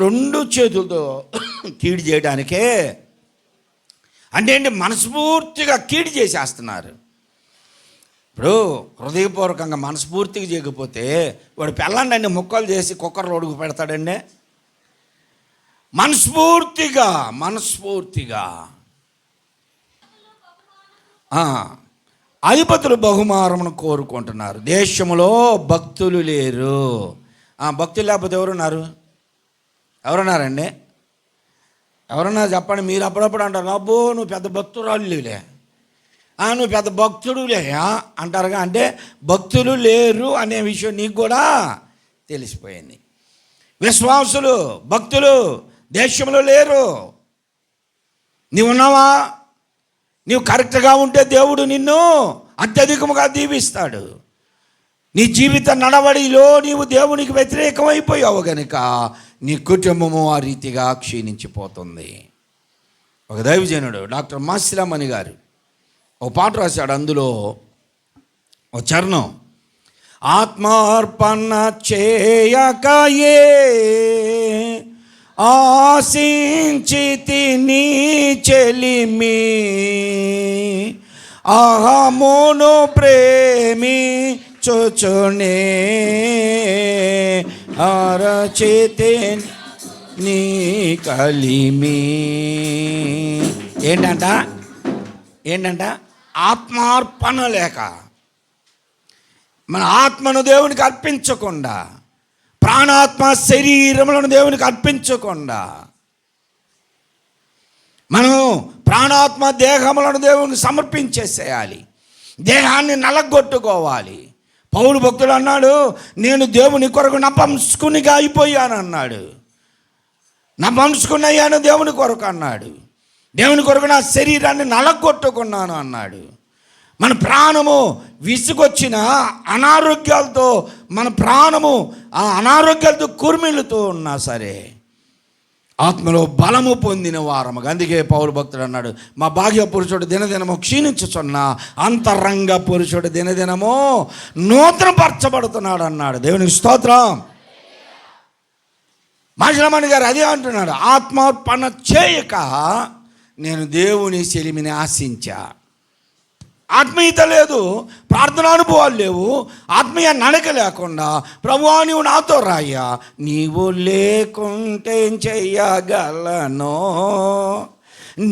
2 చేతులతో కీడు చేయడానికే. అంటే ఏంటి? మనస్ఫూర్తిగా కీడు చేసేస్తున్నారు. ఇప్పుడు హృదయపూర్వకంగా మనస్ఫూర్తిగా చేయకపోతే వాడు పెళ్ళండి ముక్కలు చేసి కుక్కర్లో ఉడుకు పెడతాడండి. మనస్ఫూర్తిగా అధిపతులు బహుమానమును కోరుకుంటున్నారు, దేశంలో భక్తులు లేరు. భక్తులు లేకపోతే ఎవరున్నారండి? ఎవరన్నా చెప్పండి. మీరు అప్పుడప్పుడు అంటారు, అబ్బో నువ్వు పెద్ద భక్తురాలులే, నువ్వు పెద్ద భక్తుడులే అంటారుగా. అంటే భక్తులు లేరు అనే విషయం నీకు కూడా తెలిసిపోయింది. విశ్వాసులు భక్తులు దేశంలో లేరు. నీవు ఉన్నావా? నీవు కరెక్ట్గా ఉంటే దేవుడు నిన్ను అత్యధికముగా దీవిస్తాడు. నీ జీవిత నడవడిలో నీవు దేవునికి వ్యతిరేకమైపోయావు కనుక నీ కుటుంబము ఆ రీతిగా క్షీణించిపోతుంది. ఒక దైవజనుడు డాక్టర్ మాసిరామణి గారు ఒక పాట రాశాడు. అందులో ఒక చరణం, ఆత్మార్పణ చేయకయే ఆశించితి నీ చెలిమి, అహమును ప్రేమి చొచునే అరచేతే నీ కలిమి. ఏంటంట? ఆత్మార్పణ లేక, మన ఆత్మను దేవునికి అర్పించకుండా, ప్రాణాత్మ శరీరములను దేవునికి అర్పించకుండా, మనం ప్రాణాత్మ దేహములను దేవునికి సమర్పించేసేయాలి, దేహాన్ని నలగొట్టుకోవాలి. పౌలు భక్తుడు అన్నాడు, నేను దేవుని కొరకు నపంసకునిగా అయిపోయాను అన్నాడు. నపంసకునయ్యాను దేవుని కొరకు అన్నాడు. దేవుని కొరకు నా శరీరాన్ని నలగొట్టుకున్నాను అన్నాడు. మన ప్రాణము విసుగొచ్చిన అనారోగ్యాలతో, మన ప్రాణము ఆ అనారోగ్యాలతో కుర్మిళ్ళుతూ ఉన్నా సరే ఆత్మలో బలము పొందిన వారము. అందుకే పౌలు భక్తుడు అన్నాడు, మా బాహ్య పురుషుడు దినదినము క్షీణించుచున్న అంతరంగ పురుషుడు దినదినము నూతనపరచబడుతున్నాడు అన్నాడు. దేవునికి స్తోత్రం. మాజలమణి గారు అదే అంటున్నాడు, ఆత్మార్పణ చేయక నేను దేవుని చెలిమిని ఆశించా. ఆత్మీయత లేదు, ప్రార్థన అనుభవాలు లేవు, ఆత్మీయ నడక లేకుండా ప్రభువా నీవు నాతో రాయ్యా, నీవు లేకుంటే ఏం చెయ్యగలను,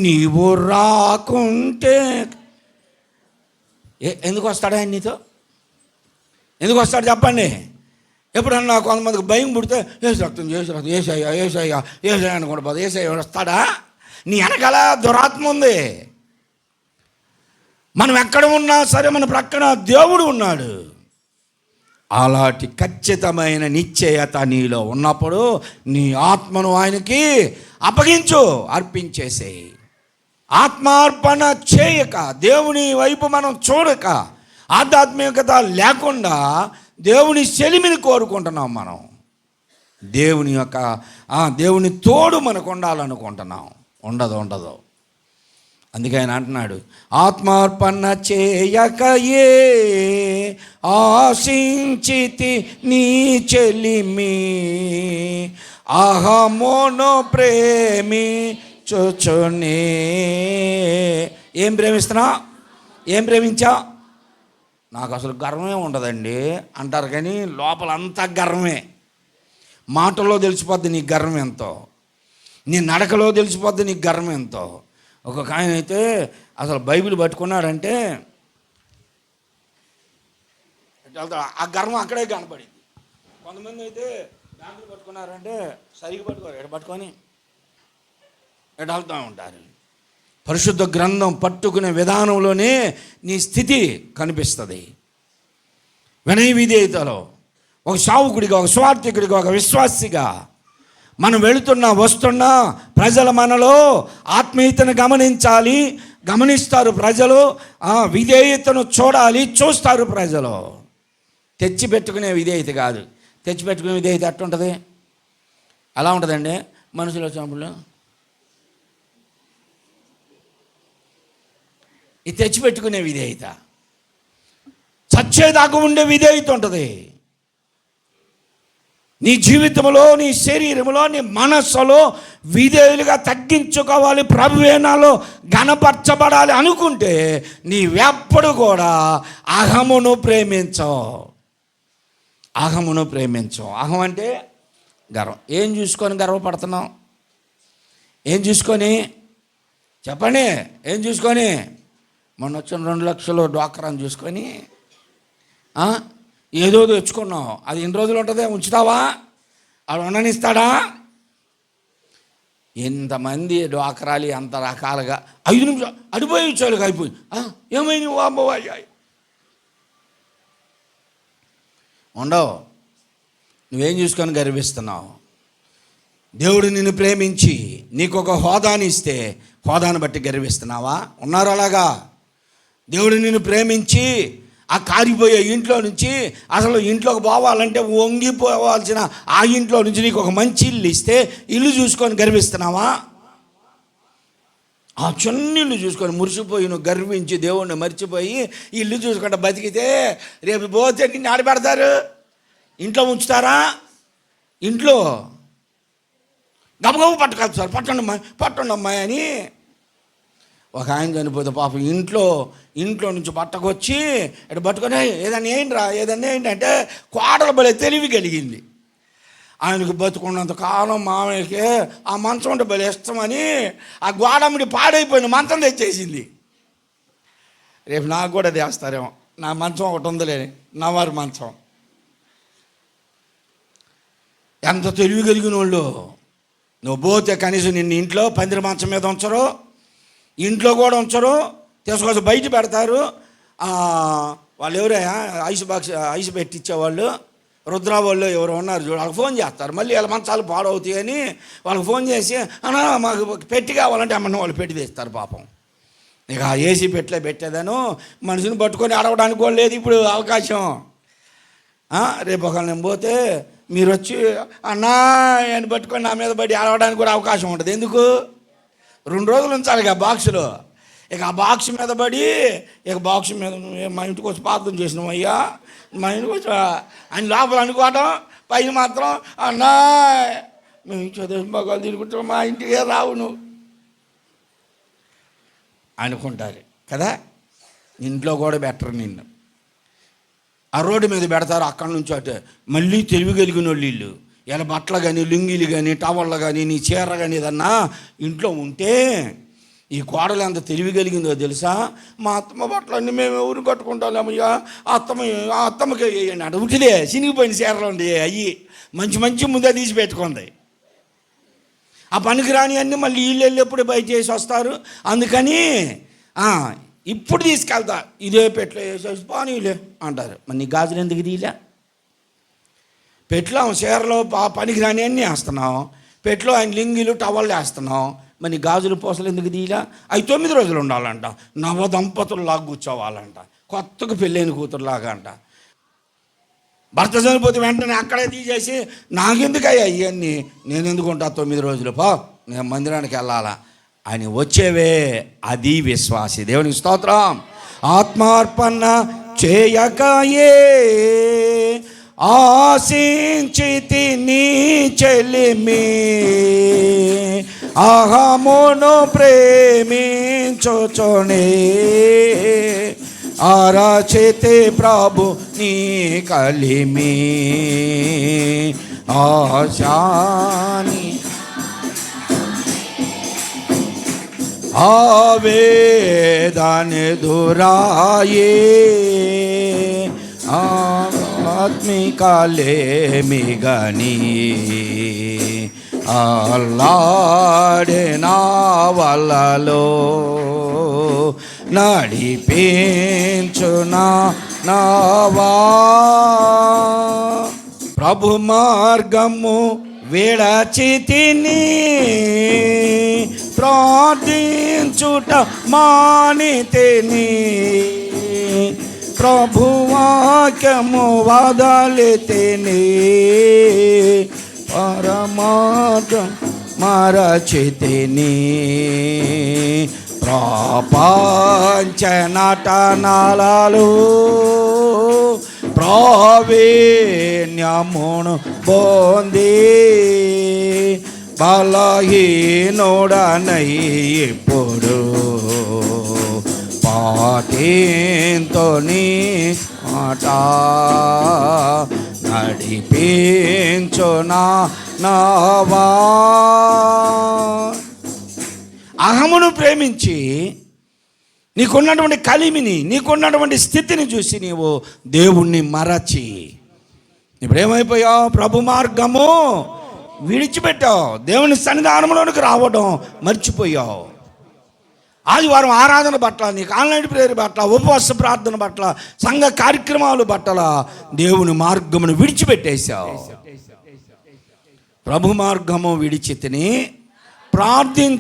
నీవు రాకుంటే ఎందుకు వస్తాడు ఆయన నీతో? ఎందుకు వస్తాడు చెప్పండి? ఎప్పుడన్నా కొంతమందికి భయం పుడితే ఏసు రక్తం ఏసయ్యా ఏసయ్యా ఏసయ్యా అనుకుంటా పోతే ఏసయ్య వస్తాడా? నీ వెనకాల దురాత్మ ఉంది. మనం ఎక్కడ ఉన్నా సరే మన ప్రక్కన దేవుడు ఉన్నాడు. అలాంటి ఖచ్చితమైన నిశ్చయత నీలో ఉన్నప్పుడు నీ ఆత్మను ఆయనకి అప్పగించు, అర్పించేసేయి. ఆత్మార్పణ చేయక, దేవుని వైపు మనం చూడక, ఆధ్యాత్మికత లేకుండా దేవుని చెలిమిని కోరుకుంటున్నాం. మనం దేవుని తోడు మనకు ఉండాలనుకుంటున్నాం. ఉండదు. అందుకే ఆయన అంటున్నాడు, ఆత్మార్పణ చేయకయే ఆశించితి నీ చెలిమి, అహమును ప్రేమి చూచునే. ఏం ప్రేమిస్తున్నా? ఏం ప్రేమించా? నాకు అసలు గర్వమే ఉండదండి అంటారు, కానీ లోపల అంతా గర్వమే. మాటల్లో తెలిసిపోద్ది నీ గర్వం ఎంతో, నీ నడకలో తెలిసిపోద్ది నీ గర్వం ఎంతో. ఒక్కొక్క ఆయన అయితే అసలు బైబిల్ పట్టుకున్నాడంటే ఆ గర్వం అక్కడే కనపడింది. కొంతమంది అయితే బైబిల్ పట్టుకున్నారంటే సరిగ్గా పట్టుకోరు, ఎడ పట్టుకొని ఎడలుతూ ఉంటారు. పరిశుద్ధ గ్రంథం పట్టుకునే విధానంలోనే నీ స్థితి కనిపిస్తుంది. వినయ విధేయతలో ఒక సావుకుడిగా, ఒక స్వార్థికుడిగా, ఒక విశ్వాసిగా మనం వెళుతున్నా వస్తున్నా ప్రజల మనలో ఆత్మీయతను గమనించాలి, గమనిస్తారు ప్రజలు. విధేయతను చూడాలి, చూస్తారు ప్రజలు. తెచ్చిపెట్టుకునే విధేయత కాదు. తెచ్చిపెట్టుకునే విధేయత ఎట్టుంటుంది? అలా ఉంటుందండి మనుషుల చూపులు. ఇది తెచ్చిపెట్టుకునే విధేయత, చచ్చేదాకా ఉండే విధేయత ఉంటుంది. నీ జీవితంలో, నీ శరీరంలో, నీ మనస్సులో విధేయులుగా తగ్గించుకోవాలి, ప్రభువేనాలో ఘనపరచబడాలి అనుకుంటే నీవెప్పుడు కూడా అహమును ప్రేమించవు. అహం అంటే గర్వం. ఏం చూసుకొని గర్వపడుతున్నావు? ఏం చూసుకొని చెప్పండి? ఏం చూసుకొని? మొన్న వచ్చిన 2 లక్షలు డ్వాక్రాని చూసుకొని ఏదో తెచ్చుకున్నావు. అది ఎన్ని రోజులు ఉంటుందే? ఉంచుతావా? అది ఉండనిస్తాడా? ఎంతమంది డ్వాక్రాలు అంత రకాలుగా 5 నిమిషాలు అడిపోయి వచ్చేవాళ్ళకి అయిపోయి ఏమైంది అమ్మవాయి ఉండవు. నువ్వేం చూసుకొని గర్విస్తున్నావు? దేవుడు నిన్ను ప్రేమించి నీకు ఒక హోదాని ఇస్తే హోదాను బట్టి గర్విస్తున్నావా? ఉన్నారు అలాగా. దేవుడు నిన్ను ప్రేమించి ఆ కారిపోయే ఇంట్లో నుంచి అసలు ఇంట్లోకి పోవాలంటే వంగిపోవాల్సిన ఆ ఇంట్లో నుంచి నీకు ఒక మంచి ఇల్లు ఇస్తే ఇల్లు చూసుకొని గర్విస్తున్నావా? ఆ చిన్న ఇల్లు చూసుకొని మురిసిపోయి నువ్వు గర్వించి దేవుణ్ణి మర్చిపోయి ఇల్లు చూసుకుంటే బతికితే రేపు పోతే నిన్ను ఆడబెడతారు. ఇంట్లో ఉంచుతారా? ఇంట్లో గబగబు పట్టుకొచ్చు సార్, పట్టండి అమ్మాయి అని. ఒక ఆయన చనిపోతే పాపం ఇంట్లో నుంచి పట్టకొచ్చి ఇటు పట్టుకొని ఏదన్నా ఏంటి అంటే కోడలు బలే తెలివి కలిగింది. ఆయనకు బతుకున్నంత కాలం మామయ్యకి ఆ మంచం అంటే బలే ఇష్టమని ఆ గోడమిడి పాడైపోయిన మంచం తెచ్చేసింది. రేపు నాకు కూడా తెస్తారేమో, నా మంచం ఒకటి ఉందిలే, నవారు మంచం. ఎంత తెలివి కలిగిన వాళ్ళు. నువ్వు పోతే కనీసం నిన్ను ఇంట్లో పందిరి మంచం మీద ఉంచరు, ఇంట్లో కూడా ఉంచరు, తీసుకొచ్చి బయట పెడతారు. వాళ్ళు ఎవరైనా ఐస్ పెట్టించేవాళ్ళు, రుద్రా వాళ్ళు ఎవరు ఉన్నారు చూడు, వాళ్ళకి ఫోన్ చేస్తారు. మళ్ళీ వాళ్ళ మంచాలు పాడవుతాయి అని వాళ్ళకి ఫోన్ చేసి అన్నా మాకు పెట్టి కావాలంటే అమ్మని వాళ్ళు పెట్టి తెస్తారు. పాపం ఇక ఆ ఏసీ పెట్టేదాను మనిషిని పట్టుకొని అడవడానికి కూడా లేదు ఇప్పుడు అవకాశం. రేపు ఒకవేళ నేను పోతే మీరు వచ్చి అన్నా అని పట్టుకొని నా మీద పడి అడవడానికి కూడా అవకాశం ఉంటుంది. ఎందుకు? 2 రోజులు ఉంచాలి ఇక బాక్సులో. ఇక ఆ బాక్స్ మీద పడి ఇక బాక్స్ మీద మా ఇంటికి వచ్చి ప్రార్థన చేసినాం అయ్యా, మా ఇంటికి వచ్చి అని లోపల అనుకోవటం, పైన మాత్రం అన్నా మేము చదువు మగాలు తిరుగుతాం, మా ఇంటికే రావు నువ్వు అనుకుంటారు కదా. ఇంట్లో కూడా బెటర్ నిన్ను ఆ రోడ్డు మీద పెడతారు. అక్కడి నుంచి అటే మళ్ళీ తెలివి కలిగిన వాళ్ళు వీళ్ళు. ఇలా బట్టలు కానీ లుంగీలు కానీ టవళ్ళు కానీ నీ చీర కానీ ఏదన్నా ఇంట్లో ఉంటే ఈ కోడలు ఎంత తెలివి కలిగిందో తెలుసా? మా అత్తమ్మ బట్టలన్నీ మేము ఎవరు కట్టుకుంటామయ్యా, ఆ అత్తమ్మకి వేయండి అంటే ఉటిలే చినిగిపోయిన చీరలు ఉండి అయ్యి మంచి ముందే తీసి పెట్టుకుంది. ఆ పనికి రాని అన్నీ మళ్ళీ వీళ్ళు ఎప్పుడు బయట చేసి వస్తారు. అందుకని ఇప్పుడు తీసుకెళ్తా, ఇదే పెట్లో వేసేసి పానీలే అంటారు. మరి నీ గాజులు ఎందుకు తీయలే? పెట్లో చీరలో పనికి రాని అన్నీ వేస్తున్నావు, పెట్లో ఆయన లింగిలు టవళ్ళు వేస్తున్నావు, మరి నీ గాజులు పూసలు ఎందుకు తీయలే? అవి 9 రోజులు ఉండాలంట, నవదంపతుల్లాగా కూర్చోవాలంట, కొత్తగా పెళ్ళైన కూతురులాగా అంట. భర్త చనిపోతే వెంటనే అక్కడే తీసేసి నాకెందుకయ్యా ఇవన్నీ, నేను ఎందుకు ఉంటా 9 రోజులు, నేను మందిరానికి వెళ్ళాలా అని వచ్చేవే. అది విశ్వాసి. దేవునికి స్తోత్రం. ఆత్మార్పణ చేయకయే ఆశించితి నీ చెలిమి, అహమును ప్రేమించుచునే ఆరాచితే ప్రభు నీ కలిమి, ఆశాని ఆవేదనే దురాయే ఆత్మికాలేమి గని అల్లాడే నా వలలో నడిపించునా నావా. ప్రభు మార్గము విడచితిని ప్రార్థించుట మానితిని, ప్రభు వాక్యము వదలితిని పరమార్థం మరచితిని. ప్రపంచ నటనలలో ప్రావీణ్యమును పొంది బలహీనుడనై ఇప్పుడు పాటింతో నీ మాట నడిపించునా నావా. అహమును ప్రేమించి నీకున్నటువంటి కలిమిని, నీకున్నటువంటి స్థితిని చూసి నీవు దేవుణ్ణి మరచి ఇప్పుడేమైపోయావు? ప్రభు మార్గము విడిచిపెట్టావు, దేవుని సన్నిధానంలోనికి రావడం మర్చిపోయావు. ఆదివారం ఆరాధన పట్ల, నీకు ఆన్లైన్ ప్రేయర్ పట్ల, ఉపవాస ప్రార్థన పట్ల, సంఘ కార్యక్రమాలు పట్ల దేవుని మార్గమును విడిచిపెట్టేశావు. ప్రభు మార్గము విడిచితిని ప్రార్థన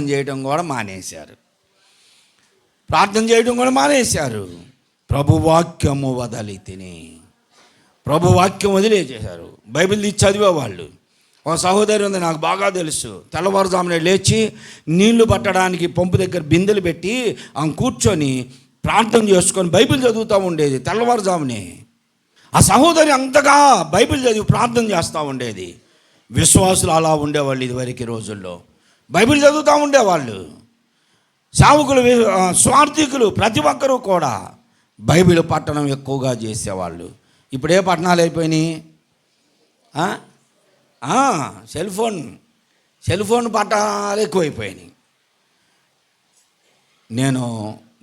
చేయడం కూడా మానేశారు. ప్రభు వాక్యము వదిలితిని, ప్రభు వాక్యం వదిలేసేశారు. బైబిల్ తీసి చదివేవాళ్ళు. ఒక సహోదరి ఉంది, నాకు బాగా తెలుసు. తెల్లవారుజామునే లేచి నీళ్లు పట్టడానికి పంపు దగ్గర బిందెలు పెట్టి ఆమె కూర్చొని ప్రార్థన చేసుకొని బైబిల్ చదువుతూ ఉండేది తెల్లవారుజామునే. ఆ సహోదరి అంతగా బైబిల్ చదివి ప్రార్థన చేస్తూ ఉండేది. విశ్వాసులు అలా ఉండేవాళ్ళు ఇదివరకు రోజుల్లో, బైబిల్ చదువుతూ ఉండేవాళ్ళు. సేవకులు, స్వార్థికులు ప్రతి ఒక్కరూ కూడా బైబిల్ పట్టణం ఎక్కువగా చేసేవాళ్ళు. ఇప్పుడే పట్టణాలు అయిపోయినాయి. సెల్ ఫోన్ పట్టణాలు ఎక్కువైపోయినాయి. నేను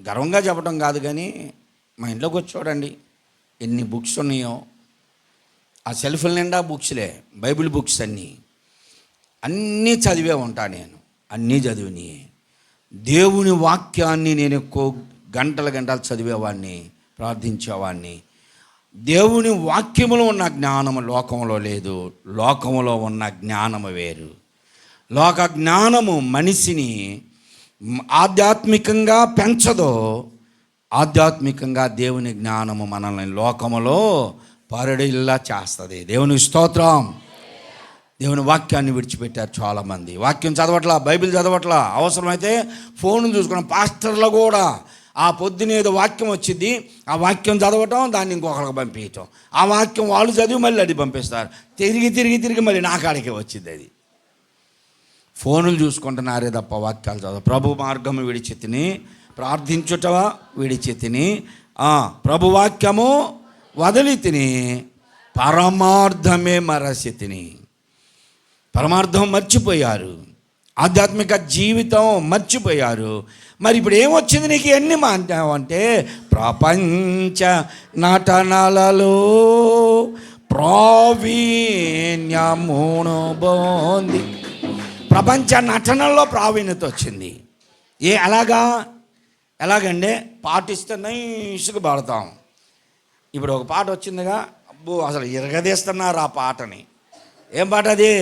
గర్వంగా చెప్పడం కాదు కానీ మా ఇంట్లోకి వచ్చి చూడండి ఎన్ని బుక్స్ ఉన్నాయో. ఆ సెల్ఫ్ల నిండా బుక్స్లే, బైబిల్ బుక్స్ అన్నీ చదివే ఉంటా నేను, అన్నీ చదివిని. దేవుని వాక్యాన్ని నేను ఎక్కువ గంటలు చదివేవాడిని, ప్రార్థించేవాడిని. దేవుని వాక్యములో ఉన్న జ్ఞానము లోకంలో లేదు, లోకములో ఉన్న జ్ఞానము వేరు. లోక జ్ఞానము మనిషిని ఆధ్యాత్మికంగా పెంచదో, ఆధ్యాత్మికంగా దేవుని జ్ఞానము మనల్ని లోకములో పరడిల్లా చేస్తుంది. దేవుని స్తోత్రం. దేవుని వాక్యాన్ని విడిచిపెట్టారు చాలామంది. వాక్యం చదవట్లా, బైబిల్ చదవట్లా. అవసరమైతే ఫోన్ చూసుకున్నాం. పాస్టర్లు కూడా ఆ పొద్దునేదో వాక్యం వచ్చింది, ఆ వాక్యం చదవటం, దాన్ని ఇంకొకరికి పంపించటం, ఆ వాక్యం వాళ్ళు చదివి మళ్ళీ అది పంపిస్తారు. తిరిగి తిరిగి తిరిగి మళ్ళీ నా కాడికే వచ్చింది. అది ఫోనులు చూసుకుంటున్నారే తప్ప వాక్యాలు చదవ. ప్రభు మార్గము విడిచి తిని ప్రార్థించుట విడిచి తిని ప్రభు వాక్యము వదిలి తిని పరమార్థమే మరసి తిని. పరమార్థం మర్చిపోయారు, ఆధ్యాత్మిక జీవితం మర్చిపోయారు. మరి ఇప్పుడు ఏమొచ్చింది నీకు ఎన్ని మాంటావు అంటే, ప్రపంచ నటనలలో ప్రావీణ్యమును పొంది. ప్రపంచ నటనల్లో ప్రావీణ్యత వచ్చింది. ఎలాగంటే పాటిస్తే నైస్గా పాడతాం. ఇప్పుడు ఒక పాట వచ్చిందిగా, అబ్బో అసలు ఇరగదీస్తున్నారు ఆ పాటని. ఏం పాట అది?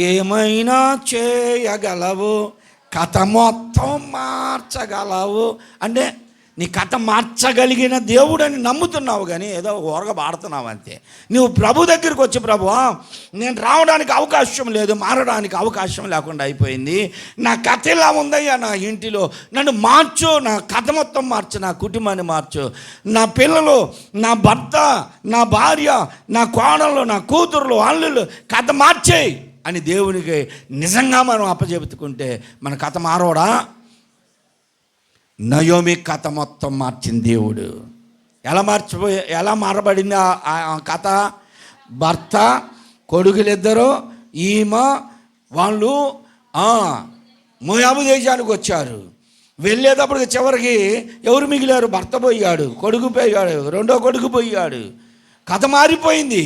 ఏమైనా చేయగలవు, కథ మొత్తం మార్చగలవు. అంటే నీ కథ మార్చగలిగిన దేవుడని నమ్ముతున్నావు, కానీ ఏదో ఓరగా పాడుతున్నావు అంతే. నువ్వు ప్రభు దగ్గరికి వచ్చి, ప్రభువా నేను రావడానికి అవకాశం లేదు, మారడానికి అవకాశం లేకుండా అయిపోయింది, నా కథ ఇలా ఉందయ్యా, నా ఇంటిలో నన్ను మార్చు, నా కథ మొత్తం మార్చు, నా కుటుంబాన్ని మార్చు, నా పిల్లలు, నా భర్త, నా భార్య, నా కోడళ్ళు, నా కూతుర్లు, అల్లుళ్ళు కథ మార్చేయి అని దేవునికి నిజంగా మనం అప్పచెబుతుకుంటే మన కథ మారోడా? నయోమి కథ మొత్తం మార్చింది దేవుడు. ఎలా మారబడింది ఆ కథ? భర్త, కొడుకులిద్దరూ, ఈమె, వాళ్ళు మోయాబు దేశానికి వచ్చారు. వెళ్ళేటప్పటికి చివరికి ఎవరు మిగిలారు? భర్త పోయాడు, కొడుకు పోయాడు, రెండో కొడుకు పోయాడు. కథ మారిపోయింది.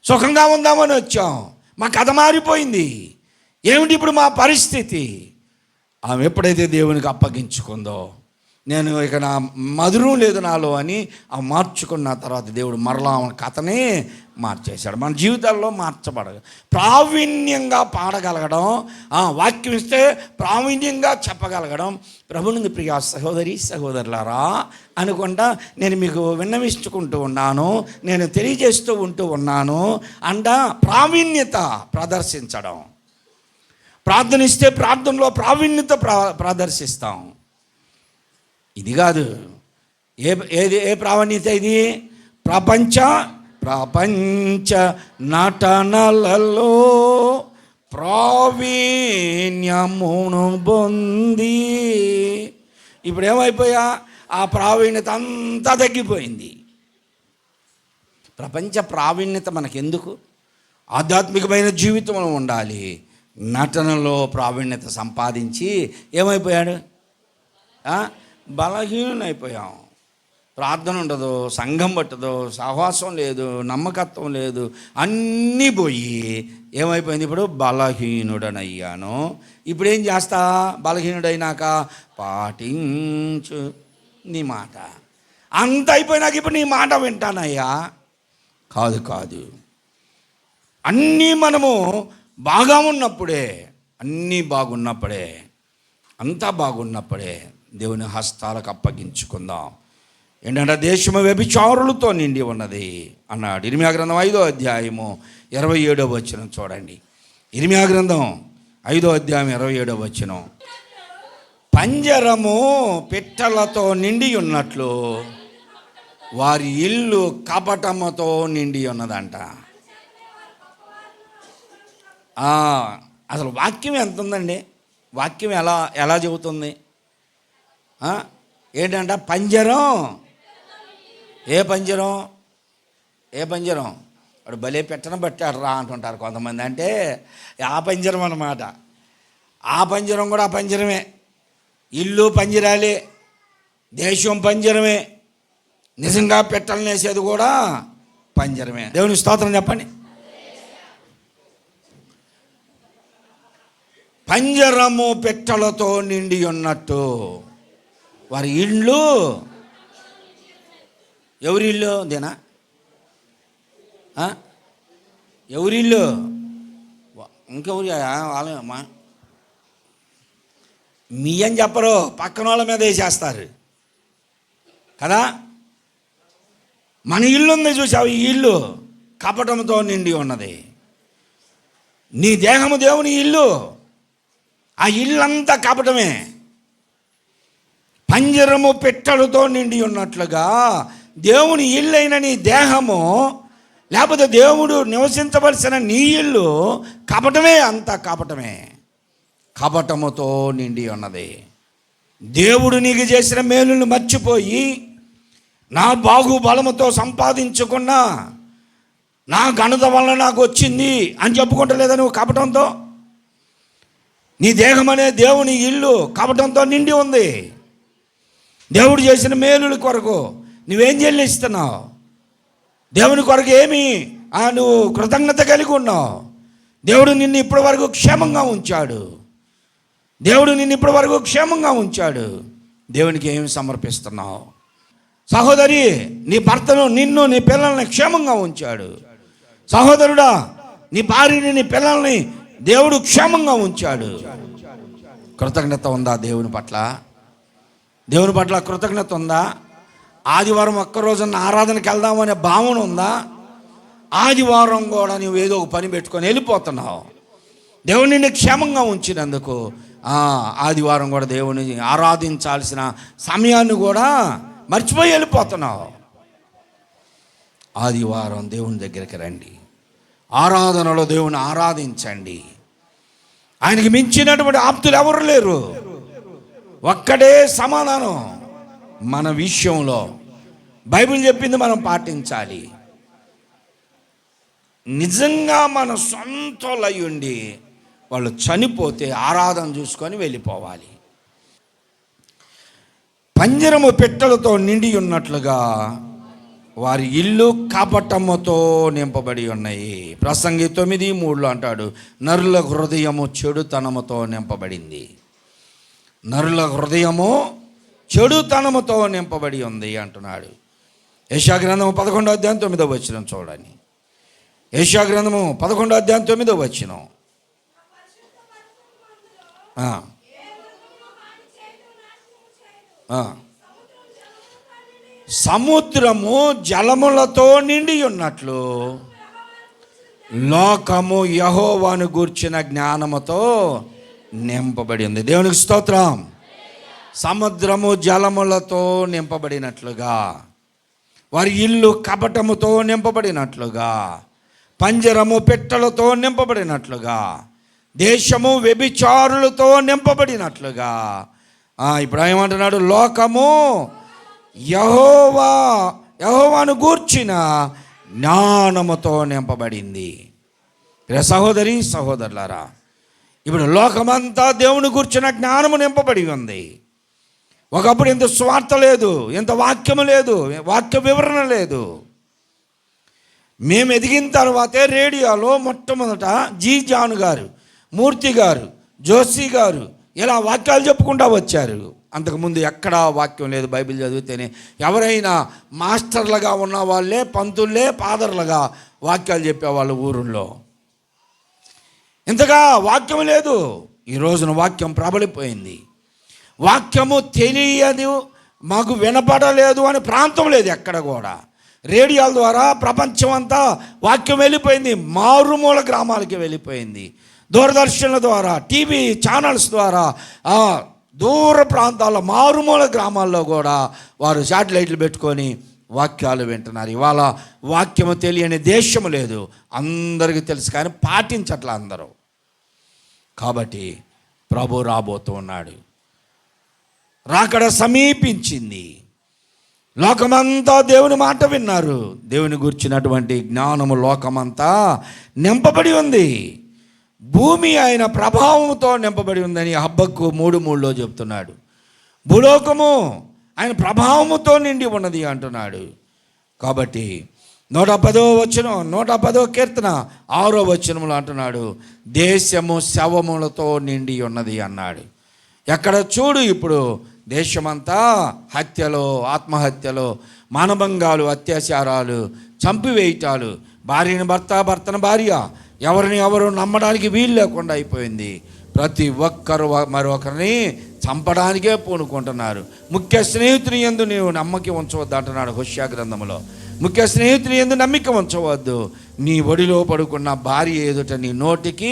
సుఖంగా ఉందామని వచ్చాం, మా కథ మారిపోయింది. ఏమిటి ఇప్పుడు మా పరిస్థితి? ఆమె ఎప్పుడైతే దేవునికి అప్పగించుకుందో, నేను ఇక నా మధురం లేదు నాలో అని ఆ మార్చుకున్న తర్వాత దేవుడు మరలా కథనే మార్చేశాడు. మన జీవితాల్లో ప్రావీణ్యంగా పాడగలగడం, వాక్యం ఇస్తే ప్రావీణ్యంగా చెప్పగలగడం. ప్రభువుని ప్రియ సహోదరి సహోదరులారా అనుకుంటా నేను మీకు విన్నవించుకుంటూ ఉన్నాను, నేను తెలియజేస్తూ ఉన్నాను. ప్రావీణ్యత ప్రదర్శించడం. ప్రార్థనిస్తే ప్రార్థనలో ప్రావీణ్యత ప్రదర్శిస్తాం. ఇది కాదు. ఏ ప్రావీణ్యత ఇది? ప్రపంచ నటనలలో ప్రావీణ్యమును పొంది. ఇప్పుడు ఏమైపోయా? ఆ ప్రావీణ్యత అంతా తగ్గిపోయింది. ప్రపంచ ప్రావీణ్యత మనకెందుకు? ఆధ్యాత్మికమైన జీవితంలో ఉండాలి. నటనలో ప్రావీణ్యత సంపాదించి ఏమైపోయాడు? బలహీనైపోయాం. ప్రార్థన ఉండదు, సంఘం పట్టదు, సహవాసం లేదు, నమ్మకత్వం లేదు, అన్నీ పోయి ఏమైపోయింది? ఇప్పుడు బలహీనుడనయ్యాను. ఇప్పుడు ఏం చేస్తా? బలహీనుడైనాక పాటించు నీ మాట. అంత అయిపోయినాక ఇప్పుడు నీ మాట వింటానయ్యా. కాదు. అన్నీ మనము బాగా ఉన్నప్పుడే, అంతా బాగున్నప్పుడే దేవుని హస్తాలకు అప్పగించుకుందాం. ఏంటంటే దేశము వ్యభిచారులతో నిండి ఉన్నది అన్నాడు. ఇర్మియా గ్రంథం 5వ అధ్యాయము 27వ వచనం చూడండి. ఇర్మియా గ్రంథం 5వ అధ్యాయం 27వ వచనం. పంజరము పిట్టలతో నిండి ఉన్నట్లు వారి ఇల్లు కపటముతో నిండి ఉన్నదంట. అసలు వాక్యం ఎంత ఉందండి? వాక్యం ఎలా చెబుతుంది? ఏంటంట? పంజరం. ఏ పంజరం? వాడు భలే పెట్టన పట్టాడు రా అంటుంటారు కొంతమంది. అంటే ఆ పంజరం అన్నమాట. ఆ పంజరం కూడా ఆ పంజరమే. ఇల్లు పంజరాలే, దేశం పంజరమే, నిజంగా పెట్టలనేసేది కూడా పంజరమే. దేవుని స్తోత్రం చెప్పండి. పంజరము పెట్టలతో నిండి ఉన్నట్టు వారి ఇళ్ళు. ఎవరిల్లు? దేనా? ఎవరిల్లు? ఇంకెవరి? వాళ్ళమ్మా మీ అని చెప్పరు, పక్కన వాళ్ళ మీద వేసేస్తారు కదా. మన ఇల్లు ఉంది చూసావు, ఈ ఇల్లు కపటంతో నిండి ఉన్నది. నీ దేహము దేవుని ఇల్లు, ఆ ఇల్లంతా కపటమే. పంజరము పెట్టెలతో నిండి ఉన్నట్లుగా దేవుని ఇల్లు అయిన నీ దేహము, లేకపోతే దేవుడు నివసించవలసిన నీ ఇల్లు కపటమే, అంతా కపటమే, కపటముతో నిండి ఉన్నది. దేవుడు నీకు చేసిన మేలును మర్చిపోయి నా బాహుబలముతో సంపాదించుకున్నా, నా ఘనత వలన నాకు వచ్చింది అని చెప్పుకుంటలేదా నువ్వు కపటంతో? నీ దేహం అనే దేవుని ఇల్లు కపటంతో నిండి ఉంది. దేవుడు చేసిన మేలుల కొరకు నువ్వేం చెల్లిస్తున్నావు? దేవుని కొరకు ఏమి నువ్వు కృతజ్ఞత కలిగి ఉన్నావు? దేవుడు నిన్ను ఇప్పటి వరకు క్షేమంగా ఉంచాడు. దేవుడు నిన్ను ఇప్పటి వరకు క్షేమంగా ఉంచాడు. దేవునికి ఏమి సమర్పిస్తున్నావు? సహోదరి, నీ భర్తను, నిన్ను, నీ పిల్లల్ని క్షేమంగా ఉంచాడు. సహోదరుడా, నీ భార్యని, నీ పిల్లల్ని దేవుడు క్షేమంగా ఉంచాడు. కృతజ్ఞత ఉందా దేవుని పట్ల? దేవుని పట్ల కృతజ్ఞత ఉందా? ఆదివారం ఒక్కరోజున ఆరాధనకి వెళ్దామనే భావన ఉందా? ఆదివారం కూడా నువ్వు ఏదో ఒక పని పెట్టుకొని వెళ్ళిపోతున్నావు. దేవుడు నిన్ను క్షేమంగా ఉంచినందుకు ఆదివారం కూడా దేవుని ఆరాధించాల్సిన సమయాన్ని కూడా మర్చిపోయి వెళ్ళిపోతున్నావు. ఆదివారం దేవుని దగ్గరికి రండి, ఆరాధనలో దేవుని ఆరాధించండి. ఆయనకి మించినటువంటి ఆప్తులు ఎవరు లేరు. ఒక్కడే సమాధానం మన విషయంలో. బైబిల్ చెప్పింది మనం పాటించాలి. నిజంగా మన సొంతలై ఉండి వాళ్ళు చనిపోతే ఆరాధన చూసుకొని వెళ్ళిపోవాలి. పంజరము పెట్టెలతో నిండి ఉన్నట్లుగా వారి ఇల్లు కపటముతో నింపబడి ఉన్నాయి. ప్రసంగి 9:3 అంటాడు, నరుల హృదయము చెడుతనముతో నింపబడింది. నరుల హృదయము చెడుతనముతో నింపబడి ఉంది అంటున్నాడు. యెషయా గ్రంథము 11వ అధ్యాయం 9వ వచనం చూడండి. యెషయా గ్రంథము 11వ అధ్యాయం 9వ వచనం. సముద్రము జలములతో నిండి ఉన్నట్లు లోకము యెహోవాను గూర్చిన జ్ఞానముతో నింపబడి ఉంది. దేవునికి స్తోత్రం. సముద్రము జలములతో నింపబడినట్లుగా, వారి ఇల్లు కపటముతో నింపబడినట్లుగా, పంజరము పెట్టెలతో నింపబడినట్లుగా, దేశము వ్యభిచారులతో నింపబడినట్లుగా. ఇప్పుడు ఏమంటున్నాడు? లోకము యెహోవాను గూర్చిన జ్ఞానముతో నింపబడింది. సహోదరి సహోదరులారా, ఇప్పుడు లోకమంతా దేవుని గూర్చిన జ్ఞానము నింపబడి ఉంది. ఒకప్పుడు ఇంత స్వార్థ లేదు, ఇంత వాక్యము లేదు, వాక్య వివరణ లేదు. మేము ఎదిగిన తర్వాతే రేడియోలో మొట్టమొదట జీ జాన్ గారు, మూర్తి గారు, జోషి గారు ఇలా వాక్యాలు చెప్పుకుంటూ వచ్చారు. అంతకుముందు ఎక్కడా వాక్యం లేదు. బైబిల్ చదివితేనే ఎవరైనా మాస్టర్లుగా ఉన్న వాళ్ళే, పంతుల్లే, ఫాదర్లుగా వాక్యాలు చెప్పేవాళ్ళు ఊరుల్లో. ఇంతగా వాక్యం లేదు. ఈ రోజున వాక్యం ప్రబలిపోయింది. వాక్యము తెలియదు, మాకు వినపడలేదు అనే ప్రాంతం లేదు ఎక్కడ కూడా. రేడియోల ద్వారా ప్రపంచం అంతా వాక్యం వెళ్ళిపోయింది. మారుమూల గ్రామాలకి వెళ్ళిపోయింది. దూరదర్శన్ల ద్వారా, టీవీ ఛానల్స్ ద్వారా దూర ప్రాంతాల్లో, మారుమూల గ్రామాల్లో కూడా వారు శాటిలైట్లు పెట్టుకొని వాక్యాలు వింటున్నారు. ఇవాళ వాక్యము తెలియని దేశము లేదు. అందరికీ తెలుసు కానీ పాటించట్లా అందరూ. కాబట్టి ప్రభు రాబోతూ ఉన్నాడు. రాకడ సమీపించింది. లోకమంతా దేవుని మాట విన్నారు. దేవుని గురించినటువంటి జ్ఞానము లోకమంతా నింపబడి ఉంది. భూమి ఆయన ప్రభావంతో నింపబడి ఉందని హబక్కూ 3:3లో చెప్తున్నాడు. భూలోకము ఆయన ప్రభావముతో నిండి ఉన్నది అంటున్నాడు. కాబట్టి 110వ కీర్తన 6వ వచనంలో అంటున్నాడు, దేశము శవములతో నిండి ఉన్నది అన్నాడు. ఎక్కడ చూడు ఇప్పుడు దేశమంతా హత్యలు, ఆత్మహత్యలు, మానభంగాలు, అత్యాచారాలు, చంపివేయటాలు, భార్యని భర్త, భర్తను భార్య, ఎవరిని ఎవరు నమ్మడానికి వీలు లేకుండా అయిపోయింది. ప్రతి ఒక్కరు మరొకరిని చంపడానికే పూనుకుంటున్నారు. ముఖ్య స్నేహితుని యందు నీవు నమ్మకం ఉంచవద్దు అంటున్నాడు హోషేయ గ్రంథంలో. ముఖ్య స్నేహితుని యందు నమ్మిక ఉంచవద్దు. నీ ఒడిలో పడుకున్న భార్య ఎదుట నీ నోటికి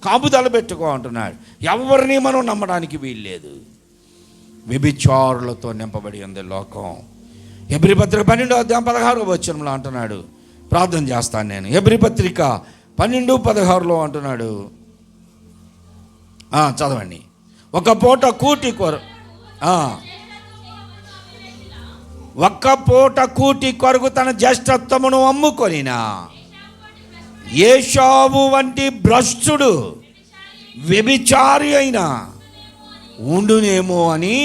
కాపుదల పెట్టుకో అంటున్నాడు. ఎవరిని మనం నమ్మడానికి వీల్లేదు. వ్యభిచారులతో నింపబడి ఉంది లోకం. హెబ్రీ పత్రిక 12:16 అంటున్నాడు. ప్రార్థన చేస్తాను నేను. హెబ్రీ పత్రిక 12:16 అంటున్నాడు. చదవండి. ఒక్క పూట కూటి కొరకు తన జ్యేష్ఠత్వమును అమ్ముకొనినా ఏశావు వంటి భ్రష్టుడు వ్యభిచారి అయినా ఉండునేమో అని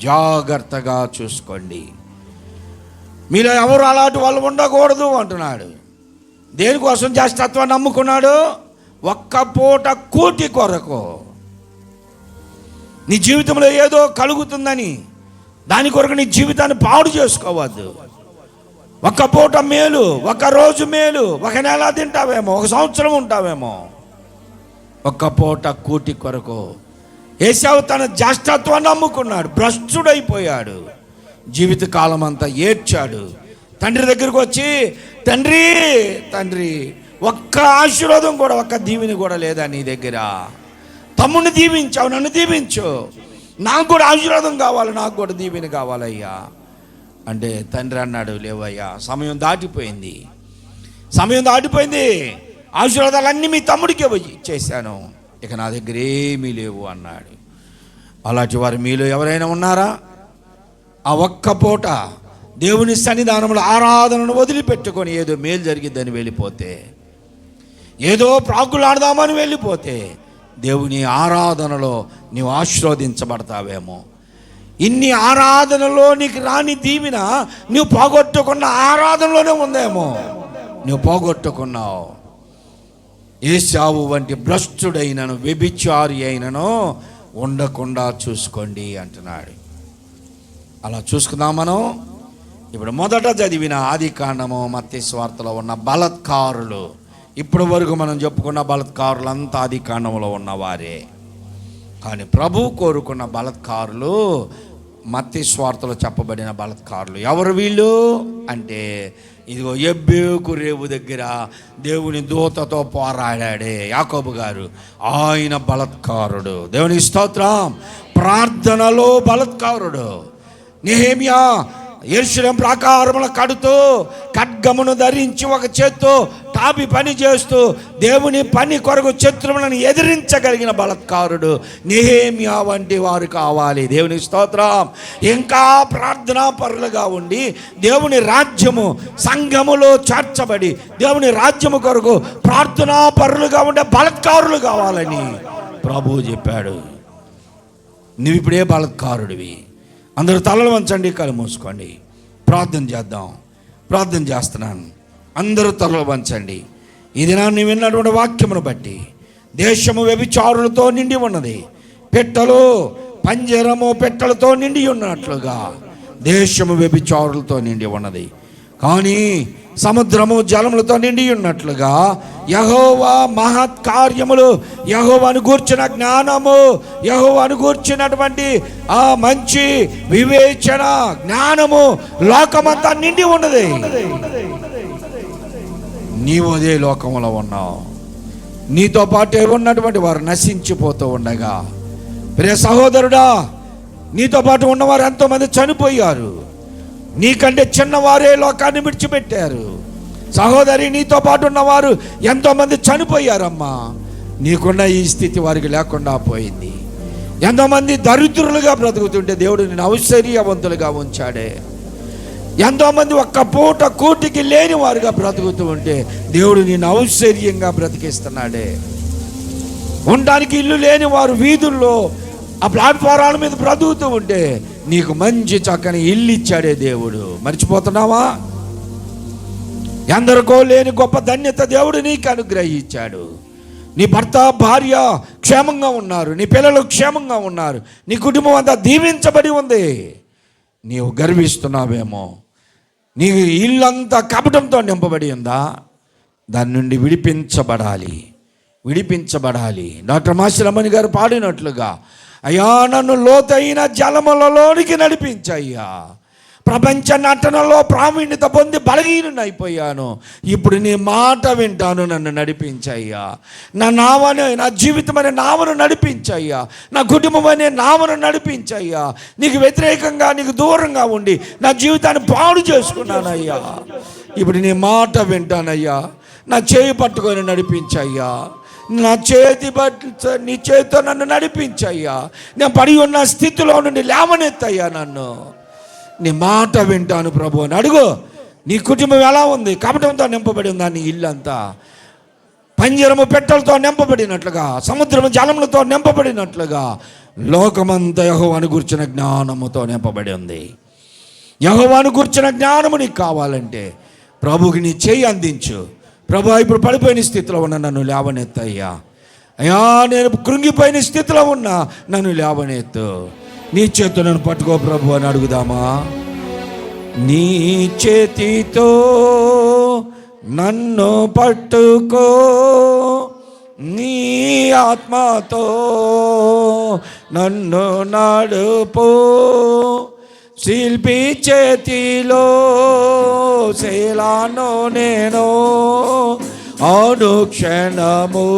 జాగ్రత్తగా చూసుకోండి. మీలో ఎవరు అలాంటి వాళ్ళు ఉండకూడదు అంటున్నాడు. దేనికోసం జ్యేష్ఠత్వాన్ని నమ్ముకున్నాడు? ఒక్క పూట కూటి కొరకు. నీ జీవితంలో ఏదో కలుగుతుందని దాని కొరకు నీ జీవితాన్ని పాడు చేసుకోవద్దు. ఒక్క పూట మేలు, ఒక రోజు మేలు, ఒక నెల తింటావేమో, ఒక సంవత్సరం ఉంటావేమో. ఒక్క పూట కూటి కొరకు ఏశావు తన జ్యేష్ఠత్వాన్ని నమ్ముకున్నాడు, భ్రష్టుడైపోయాడు. జీవితకాలం అంతా ఏడ్చాడు. తండ్రి దగ్గరకు వచ్చి, తండ్రి తండ్రి ఒక్క ఆశీర్వాదం కూడా, ఒక్క దీవెని కూడా లేదా నీ దగ్గర? తమ్ముడిని దీవించావు, నన్ను దీవించు, నాకు కూడా ఆశీర్వాదం కావాలి, నాకు కూడా దీవెని కావాలయ్యా అంటే తండ్రి అన్నాడు, లేవయ్యా, సమయం దాటిపోయింది, ఆశీర్వాదాలన్నీ మీ తమ్ముడికే ఇచ్చేసాను, ఇక నా దగ్గర ఏమీ లేవు అన్నాడు. అలాంటి వారు మీలో ఎవరైనా ఉన్నారా? ఆ ఒక్క పూట దేవుని సన్నిధానంలో ఆరాధనను వదిలిపెట్టుకొని ఏదో మేలు జరిగిద్దని వెళ్ళిపోతే, ఏదో ప్రాకులాడదామని వెళ్ళిపోతే దేవుని ఆరాధనలో నీవు ఆశీర్వదించబడతావేమో. ఇన్ని ఆరాధనలో నీకు రాని దీవెన నువ్వు పోగొట్టుకున్న ఆరాధనలోనే ఉందేమో. నువ్వు పోగొట్టుకున్నావు. ఏశావు వంటి భ్రష్టుడైనను వ్యభిచారి అయినను ఉండకుండా చూసుకోండి అంటున్నాడు. అలా చూసుకుందాం మనం. ఇప్పుడు మొదట చదివిన ఆదికాండము మత్తయి సువార్తలో ఉన్న బలాత్కారులు, ఇప్పటి వరకు మనం చెప్పుకున్న బలాత్కారులంతా ఆదికాండంలో ఉన్నవారే. కానీ ప్రభు కోరుకున్న బలాత్కారులు మత్తయి సువార్తలో చెప్పబడిన బలాత్కారులు. ఎవరు వీళ్ళు అంటే, ఇదిగో యెబ్బేకు రేవు దగ్గర దేవుని దూతతో పోరాడాడే యాకోబు గారు, ఆయన బలాత్కారుడు. దేవుని స్తోత్రం. ప్రార్థనలో బలాత్కారుడు. నెహెమ్యా యెరూషలేము ప్రాకారముల కడుతూ ఖడ్గమును ధరించి ఒక చేత్తో తాపి పని చేస్తూ దేవుని పని కొరకు శత్రువులను ఎదిరించగలిగిన బలాత్కారుడు నెహెమ్యా వంటి వారు కావాలి. దేవుని స్తోత్రం. ఇంకా ప్రార్థనా పరులుగా ఉండి దేవుని రాజ్యము సంఘములో చేర్చబడి దేవుని రాజ్యము కొరకు ప్రార్థనా పరులుగా ఉండే బలాత్కారులు కావాలని ప్రభువు చెప్పాడు. నువ్వు ఇప్పుడే బలాత్కారుడివి. అందరూ తలలు వంచండి, కళ్ళు మూసుకోండి, ప్రార్థన చేద్దాం. ప్రార్థన చేస్తున్నాను. అందరూ తలలు వంచండి. ఈ దినాన్ని విన్నటువంటి వాక్యమును బట్టి దేశము వ్యభిచారులతో నిండి ఉన్నది. పెట్టెలు పంజరము పెట్టెలతో నిండి ఉన్నట్లుగా దేశము వ్యభిచారులతో నిండి ఉన్నది. కానీ సముద్రము జలములతో నిండి ఉన్నట్లుగా యెహోవా మహత్ కార్యములు, యెహోవాను గూర్చిన జ్ఞానము, యెహోవాను గూర్చినటువంటి ఆ మంచి వివేచన జ్ఞానము లోకమంతా నిండి ఉన్నది. నీవు అదే లోకంలో ఉన్నావు. నీతో పాటే ఉన్నటువంటి వారు నశించిపోతూ ఉండగా, ప్రియ సహోదరుడా, నీతో పాటు ఉన్నవారు ఎంతోమంది చనిపోయారు. నీకంటే చిన్నవారే లోకాన్ని విడిచిపెట్టారు. సహోదరి, నీతో పాటు ఉన్నవారు ఎంతోమంది చనిపోయారమ్మా. నీకున్న ఈ స్థితి వారికి లేకుండా పోయింది. ఎంతోమంది దరిద్రులుగా బ్రతుకుతుంటే దేవుడు నిన్ను ఔశ్వర్యవంతులుగా ఉంచాడే. ఎంతోమంది ఒక్క పూట కూటికి లేని వారుగా బ్రతుకుతూ ఉంటే దేవుడు నిన్ను ఔశ్వర్యంగా బ్రతికిస్తున్నాడే. ఉండడానికి ఇల్లు లేని వారు వీధుల్లో ఆ ప్లాట్ఫారాల మీద బ్రతుకుతూ ఉంటే నీకు మంచి చక్కని ఇల్లు ఇచ్చాడే దేవుడు. మర్చిపోతున్నావా? ఎందరికో లేని గొప్ప ధన్యత దేవుడు నీకు అనుగ్రహించాడు. నీ భర్త భార్య క్షేమంగా ఉన్నారు, నీ పిల్లలు క్షేమంగా ఉన్నారు, నీ కుటుంబం అంతా దీవించబడి ఉంది. నీవు గర్విస్తున్నావేమో. నీ ఇల్లంతా కపటంతో నింపబడి ఉందా? దాని నుండి విడిపించబడాలి. విడిపించబడాలి. డాక్టర్ మాసిరమణి గారు పాడినట్లుగా, అయ్యా నన్ను లోతైన జలములలోనికి నడిపించయ్యా. ప్రపంచ నటనలో ప్రావీణ్యత పొంది బలహీనునైపోయాను, ఇప్పుడు నీ మాట వింటాను, నన్ను నడిపించయ్యా. నా జీవితం అనే నావను నడిపించయ్యా. నా కుటుంబం అనే నావను నడిపించయ్యా. నీకు వ్యతిరేకంగా, నీకు దూరంగా ఉండి నా జీవితాన్ని పాడు చేసుకున్నానయ్యా. ఇప్పుడు నీ మాట వింటానయ్యా. నా చేయి పట్టుకొని నడిపించయ్యా. నా నీ చేతితో నన్ను నడిపించయ్యా. నేను పడి ఉన్న స్థితిలో నుండి లేవనెత్తయ్యా. నన్ను నీ మాట వింటాను ప్రభు అని అడుగు. నీ కుటుంబం ఎలా ఉంది? కపటంతో నింపబడి ఉందా? నీ ఇల్లంతా పంజరము పెట్టెలతో నింపబడినట్లుగా, సముద్రము జలములతో నింపబడినట్లుగా లోకమంతా యెహోవాను గూర్చిన జ్ఞానముతో నింపబడి ఉంది. యెహోవాను గూర్చిన జ్ఞానము నీకు కావాలంటే ప్రభుకి నీ చేయి అందించు. ప్రభు, ఇప్పుడు పడిపోయిన స్థితిలో ఉన్న నన్ను లేవనెత్తయ్యా. అయ్యా నేను కృంగిపోయిన స్థితిలో ఉన్నా నన్ను లేవనెత్తు. నీ చేతితో నన్ను పట్టుకో ప్రభు అని అడుగుదామా? నీ చేతితో నన్ను పట్టుకో, నీ ఆత్మతో నన్ను నడుపో. శిల్పి చేతిలో శీలాను నేను, అనుక్షణము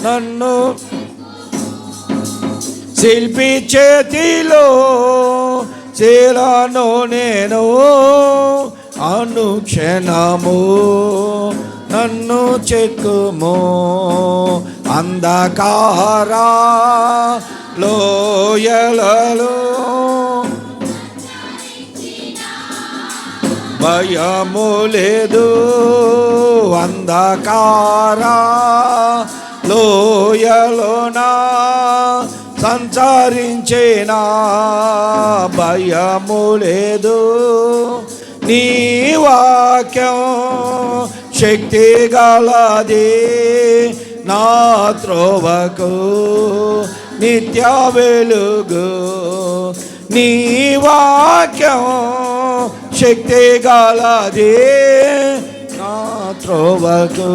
నన్ను. శిల్పి చేతిలో శీలాను నేను, అనుక్షణము నన్ను చెక్కుము. అంధకార లోయలలో భయము లేదు, అంధకార లోయలోనా సంచరించేనా భయము లేదు. నీ వాక్యం శక్తి గలది, నా త్రోవకు నిత్య వెలుగు. నీ వాక్యం శక్తి గలది, నా త్రోవకు